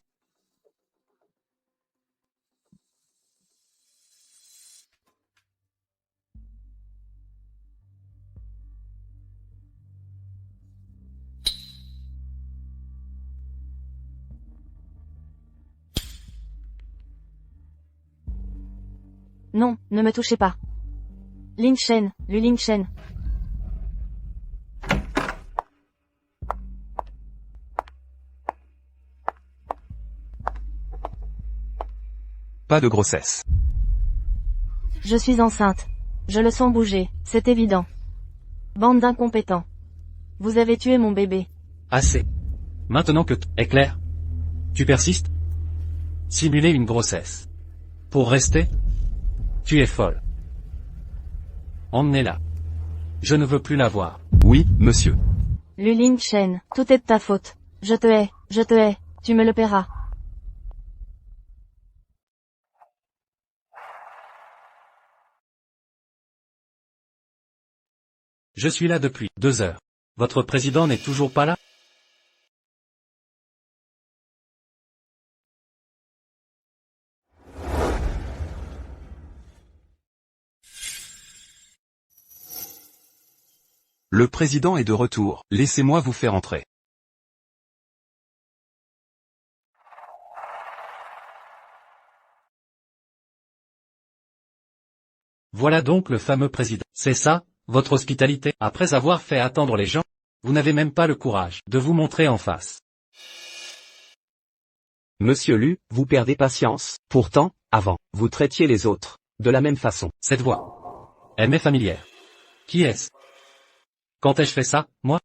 Non, ne me touchez pas. Ling Shen, Lu Ling Shen. Pas de grossesse. Je suis enceinte. Je le sens bouger, c'est évident. Bande d'incompétents. Vous avez tué mon bébé. Assez. Maintenant que tout est clair. Tu persistes? Simuler une grossesse. Pour rester? Tu es folle. Emmenez-la. Je ne veux plus la voir. Oui, monsieur. Lu Ling Shen, tout est de ta faute. Je te hais, tu me le paieras. Je suis là depuis 2 heures. Votre président n'est toujours pas là? Le président est de retour, laissez-moi vous faire entrer. Voilà donc le fameux président. C'est ça, votre hospitalité? Après avoir fait attendre les gens, vous n'avez même pas le courage de vous montrer en face. Monsieur Lu, vous perdez patience. Pourtant, avant, vous traitiez les autres de la même façon. Cette voix. Elle m'est familière. Qui est-ce? Quand ai-je fait ça, moi?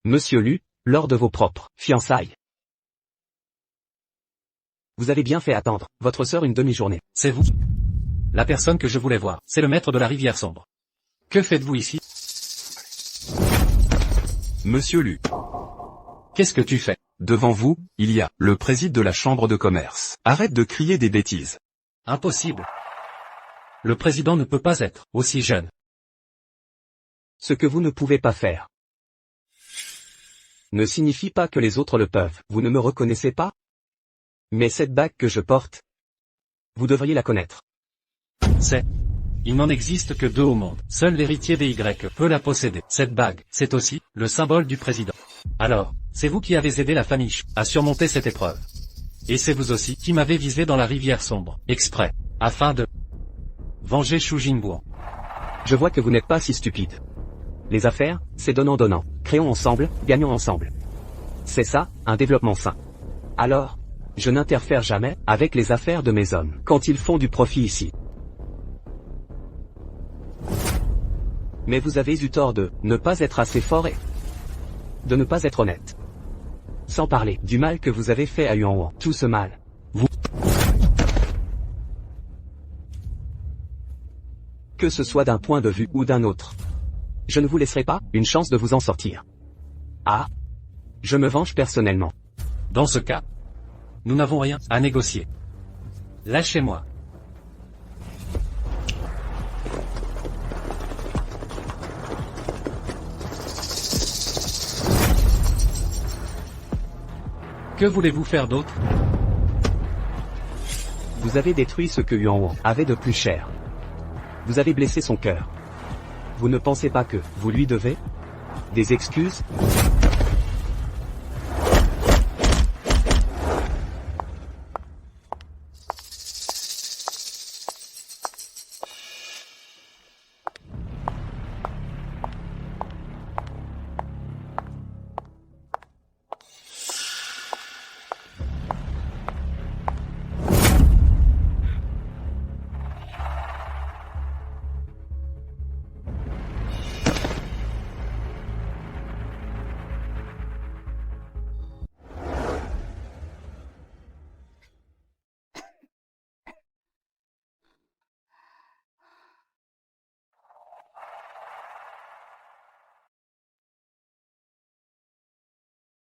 Monsieur Lu, lors de vos propres fiançailles. Vous avez bien fait attendre votre sœur une demi-journée. C'est vous? La personne que je voulais voir, c'est le maître de la rivière sombre. Que faites-vous ici? Monsieur Lu. Qu'est-ce que tu fais? Devant vous, il y a le président de la chambre de commerce. Arrête de crier des bêtises. Impossible. Le président ne peut pas être aussi jeune. Ce que vous ne pouvez pas faire ne signifie pas que les autres le peuvent. Vous ne me reconnaissez pas? Mais cette bague que je porte, Vous devriez la connaître. C'est. Il n'en existe que deux au monde. Seul l'héritier des Y peut la posséder. Cette bague, c'est aussi le symbole du président. Alors, c'est vous qui avez aidé la famille Shu à surmonter cette épreuve. Et c'est vous aussi qui m'avez visé dans la rivière sombre, exprès, afin de venger Shu Jingguo. Je vois que vous n'êtes pas si stupide. Les affaires, c'est donnant-donnant. Créons ensemble, gagnons ensemble. C'est ça, un développement sain. Alors, je n'interfère jamais avec les affaires de mes hommes quand ils font du profit ici. Mais vous avez eu tort de ne pas être assez fort et de ne pas être honnête. Sans parler du mal que vous avez fait à Yuan. Tout ce mal, vous... Que ce soit d'un point de vue ou d'un autre. Je ne vous laisserai pas une chance de vous en sortir. Ah. Je me venge personnellement. Dans ce cas, nous n'avons rien à négocier. Lâchez-moi. Que voulez-vous faire d'autre? Vous avez détruit ce que Yuan avait de plus cher. Vous avez blessé son cœur. Vous ne pensez pas que vous lui devez des excuses?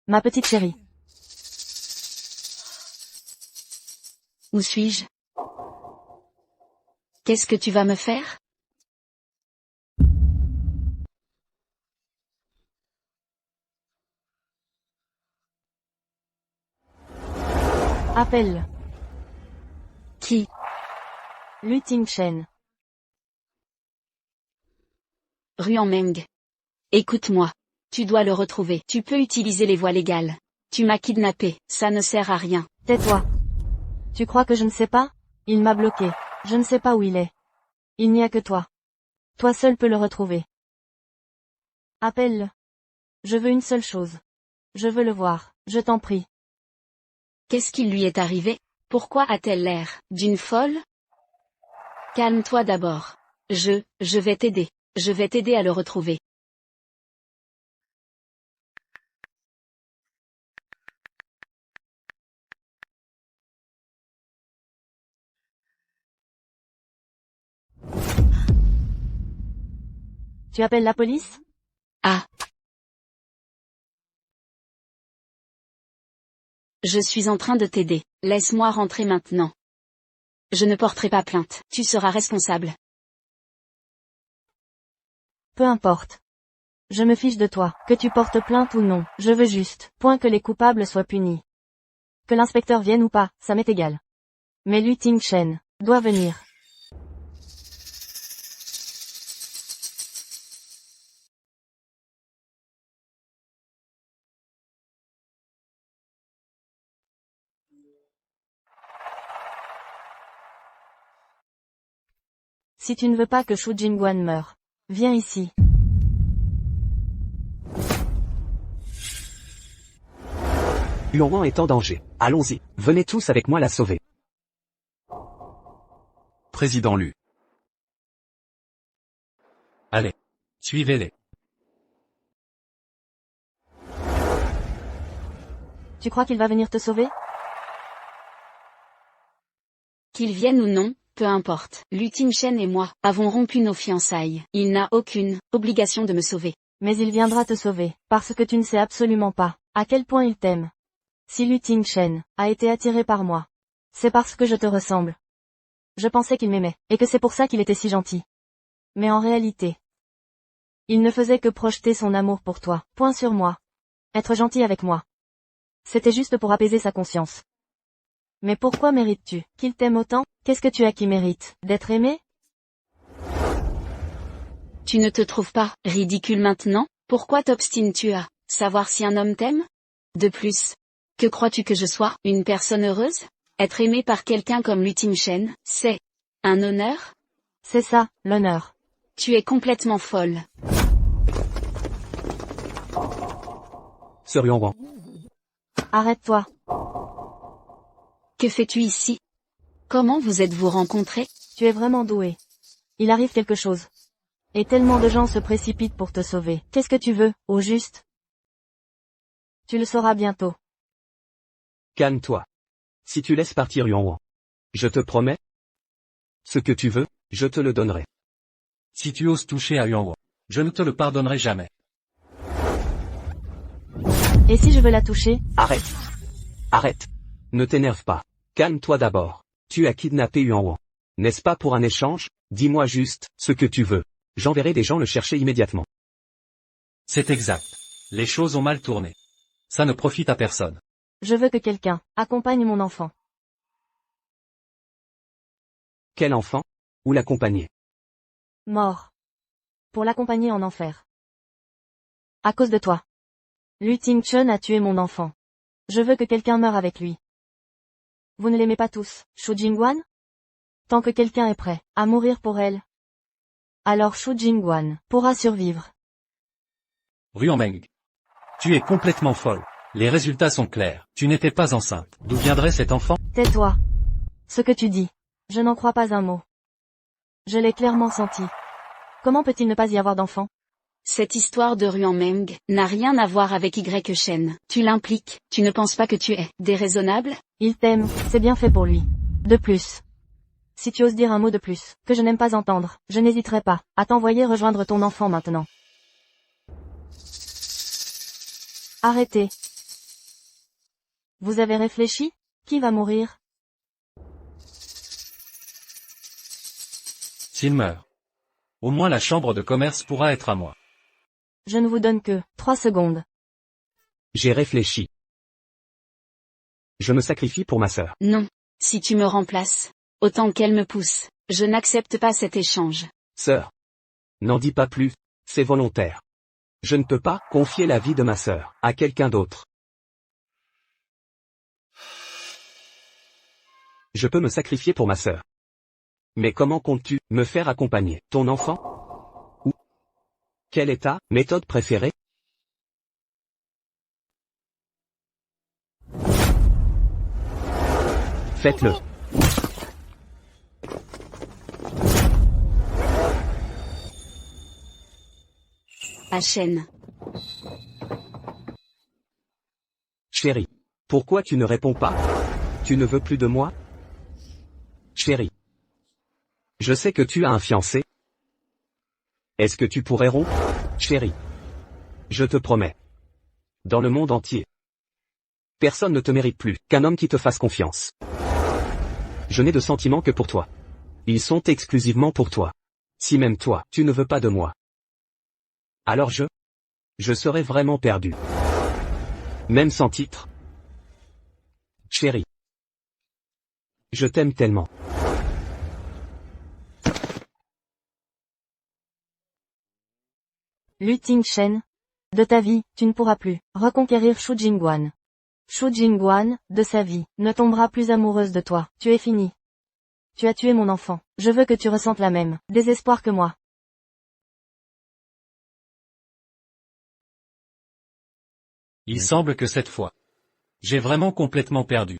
Ma petite chérie. Où suis-je? Qu'est-ce que tu vas me faire? Appelle. Qui? Lu Tingchen. Ruan Meng. Écoute-moi. Tu dois le retrouver. Tu peux utiliser les voies légales. Tu m'as kidnappé, ça ne sert à rien. Tais-toi. Tu crois que je ne sais pas? Il m'a bloqué. Je ne sais pas où il est. Il n'y a que toi. Toi seul peux le retrouver. Appelle-le. Je veux une seule chose. Je veux le voir, je t'en prie. Qu'est-ce qui lui est arrivé? Pourquoi a-t-elle l'air d'une folle? Calme-toi d'abord. Je vais t'aider. Je vais t'aider à le retrouver. Tu appelles la police? Ah. Je suis en train de t'aider. Laisse-moi rentrer maintenant. Je ne porterai pas plainte. Tu seras responsable. Peu importe. Je me fiche de toi, que tu portes plainte ou non, je veux juste, point que les coupables soient punis. Que l'inspecteur vienne ou pas, ça m'est égal. Mais Lu Tingchen doit venir. Si tu ne veux pas que Shu Jingguan meure, viens ici. Yuan est en danger. Allons-y. Venez tous avec moi la sauver. Président Lu. Allez. Suivez-les. Tu crois qu'il va venir te sauver? Qu'il vienne ou non, peu importe. Lu Tingchen et moi avons rompu nos fiançailles. Il n'a aucune obligation de me sauver. Mais il viendra te sauver, parce que tu ne sais absolument pas à quel point il t'aime. Si Lu Tingchen a été attiré par moi, c'est parce que je te ressemble. Je pensais qu'il m'aimait, et que c'est pour ça qu'il était si gentil. Mais en réalité, il ne faisait que projeter son amour pour toi, point sur moi. Être gentil avec moi. C'était juste pour apaiser sa conscience. Mais pourquoi mérites-tu qu'il t'aime autant? Qu'est-ce que tu as qui mérite d'être aimé? Tu ne te trouves pas ridicule maintenant? Pourquoi t'obstines-tu à savoir si un homme t'aime? De plus, que crois-tu que je sois, une personne heureuse? Être aimé par quelqu'un comme Lu Ting-shen, c'est un honneur? C'est ça, l'honneur. Tu es complètement folle. Sir Yuan. Arrête-toi. Que fais-tu ici? Comment vous êtes-vous rencontrés? Tu es vraiment doué. Il arrive quelque chose. Et tellement de gens se précipitent pour te sauver. Qu'est-ce que tu veux, au juste? Tu le sauras bientôt. Calme-toi. Si tu laisses partir Yuan, je te promets, ce que tu veux, je te le donnerai. Si tu oses toucher à Yuan, je ne te le pardonnerai jamais. Et si je veux la toucher? Arrête. Arrête. Ne t'énerve pas. Calme-toi d'abord. Tu as kidnappé Yuan. N'est-ce pas pour un échange? Dis-moi juste, ce que tu veux. J'enverrai des gens le chercher immédiatement. C'est exact. Les choses ont mal tourné. Ça ne profite à personne. Je veux que quelqu'un accompagne mon enfant. Quel enfant? Où l'accompagner? Mort. Pour l'accompagner en enfer. À cause de toi. Lu Ting-chun a tué mon enfant. Je veux que quelqu'un meure avec lui. Vous ne l'aimez pas tous, Shu Jingguan? Tant que quelqu'un est prêt à mourir pour elle, alors Shu Jingguan pourra survivre. Ruanmeng. Tu es complètement folle. Les résultats sont clairs. Tu n'étais pas enceinte. D'où viendrait cet enfant? Tais-toi. Ce que tu dis, je n'en crois pas un mot. Je l'ai clairement senti. Comment peut-il ne pas y avoir d'enfant? Cette histoire de Ruanmeng n'a rien à voir avec Y Shen. Tu l'impliques, tu ne penses pas que tu es déraisonnable? Il t'aime, c'est bien fait pour lui. De plus. Si tu oses dire un mot de plus, que je n'aime pas entendre, je n'hésiterai pas à t'envoyer rejoindre ton enfant maintenant. Arrêtez. Vous avez réfléchi? Qui va mourir? S'il meurt. Au moins la chambre de commerce pourra être à moi. Je ne vous donne que 3 secondes. J'ai réfléchi. Je me sacrifie pour ma sœur. Non. Si tu me remplaces, autant qu'elle me pousse, je n'accepte pas cet échange. Sœur. N'en dis pas plus, c'est volontaire. Je ne peux pas confier la vie de ma sœur à quelqu'un d'autre. Je peux me sacrifier pour ma sœur. Mais comment comptes-tu me faire accompagner ton enfant? Ou quelle est ta méthode préférée? Faites-le. À Shen. Chérie. Pourquoi tu ne réponds pas? Tu ne veux plus de moi? Chérie. Je sais que tu as un fiancé. Est-ce que tu pourrais rompre? Chérie. Je te promets. Dans le monde entier. Personne ne te mérite plus qu'un homme qui te fasse confiance. Je n'ai de sentiments que pour toi. Ils sont exclusivement pour toi. Si même toi, tu ne veux pas de moi, alors je serai vraiment perdu. Même sans titre. Chérie. Je t'aime tellement. Lu Ting-shen. De ta vie, tu ne pourras plus reconquérir Shu Jingguan. Shu Jingguan, de sa vie, ne tombera plus amoureuse de toi. Tu es fini. Tu as tué mon enfant. Je veux que tu ressentes la même désespoir que moi. Il semble que cette fois, j'ai vraiment complètement perdu.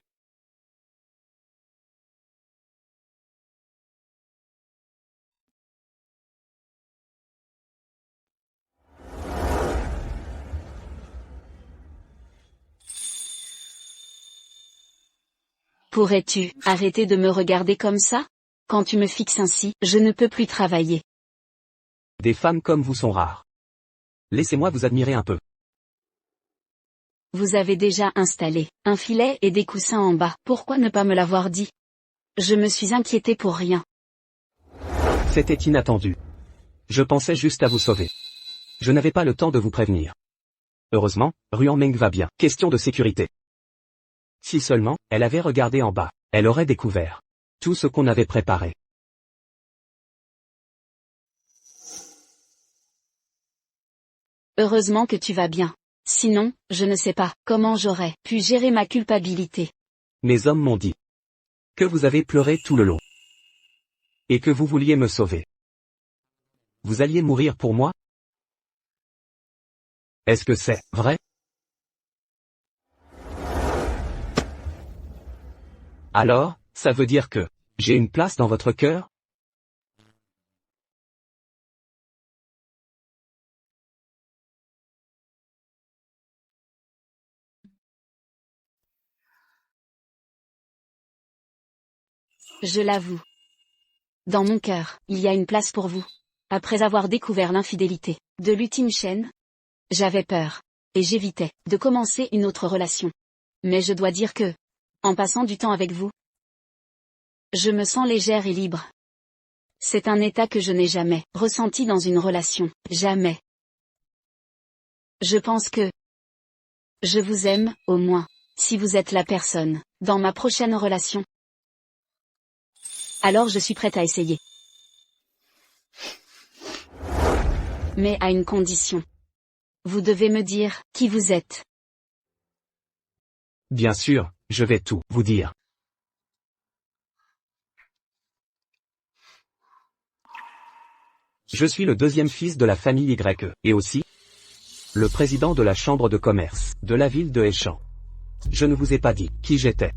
Pourrais-tu arrêter de me regarder comme ça? Quand tu me fixes ainsi, je ne peux plus travailler. Des femmes comme vous sont rares. Laissez-moi vous admirer un peu. Vous avez déjà installé un filet et des coussins en bas. Pourquoi ne pas me l'avoir dit? Je me suis inquiété pour rien. C'était inattendu. Je pensais juste à vous sauver. Je n'avais pas le temps de vous prévenir. Heureusement, Ruanmeng va bien. Question de sécurité. Si seulement, elle avait regardé en bas, elle aurait découvert tout ce qu'on avait préparé. Heureusement que tu vas bien. Sinon, je ne sais pas comment j'aurais pu gérer ma culpabilité. Mes hommes m'ont dit que vous avez pleuré tout le long. Et que vous vouliez me sauver. Vous alliez mourir pour moi? Est-ce que c'est vrai? Alors, ça veut dire que j'ai une place dans votre cœur? Je l'avoue. Dans mon cœur, il y a une place pour vous. Après avoir découvert l'infidélité de Lutine Chen, j'avais peur. Et j'évitais de commencer une autre relation. Mais je dois dire que, en passant du temps avec vous, je me sens légère et libre. C'est un état que je n'ai jamais ressenti dans une relation. Jamais. Je pense que je vous aime, au moins, si vous êtes la personne, dans ma prochaine relation. Alors je suis prête à essayer. Mais à une condition. Vous devez me dire qui vous êtes. Bien sûr, je vais tout vous dire. Je suis le deuxième fils de la famille Y, et aussi le président de la chambre de commerce de la ville de Heichan. Je ne vous ai pas dit qui j'étais.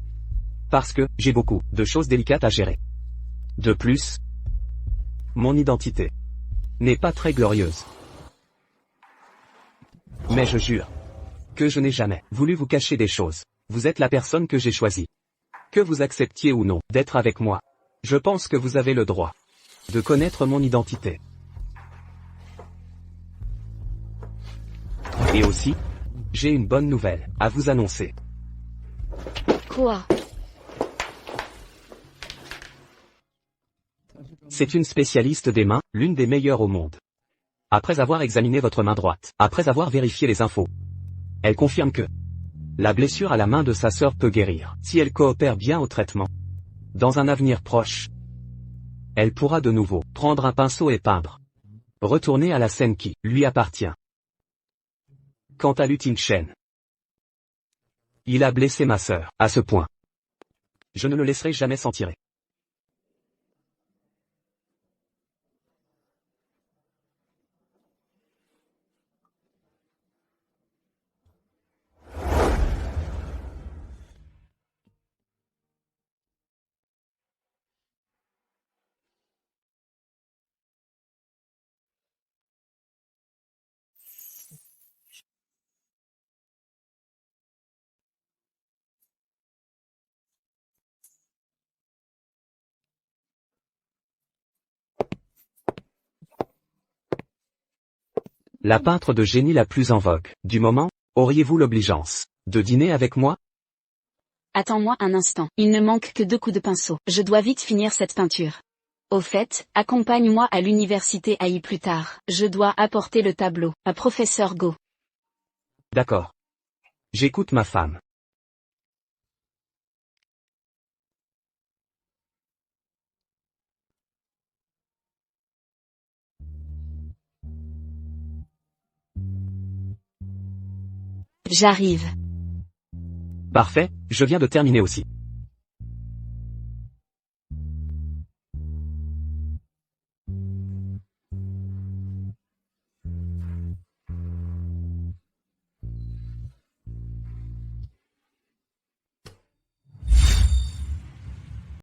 Parce que j'ai beaucoup de choses délicates à gérer. De plus, mon identité n'est pas très glorieuse. Mais je jure que je n'ai jamais voulu vous cacher des choses. Vous êtes la personne que j'ai choisie. Que vous acceptiez ou non d'être avec moi, je pense que vous avez le droit de connaître mon identité. Et aussi, j'ai une bonne nouvelle à vous annoncer. Quoi? C'est une spécialiste des mains, l'une des meilleures au monde. Après avoir examiné votre main droite, après avoir vérifié les infos, elle confirme que la blessure à la main de sa sœur peut guérir, si elle coopère bien au traitement. Dans un avenir proche, elle pourra de nouveau prendre un pinceau et peindre. Retourner à la scène qui lui appartient. Quant à Lutine Chen, il a blessé ma sœur, à ce point. Je ne le laisserai jamais s'en tirer. La peintre de génie la plus en vogue du moment, auriez-vous l'obligeance de dîner avec moi? Attends-moi un instant. Il ne manque que 2 coups de pinceau. Je dois vite finir cette peinture. Au fait, accompagne-moi à l'université AI plus tard. Je dois apporter le tableau à professeur Go. D'accord. J'écoute ma femme. J'arrive. Parfait, je viens de terminer aussi.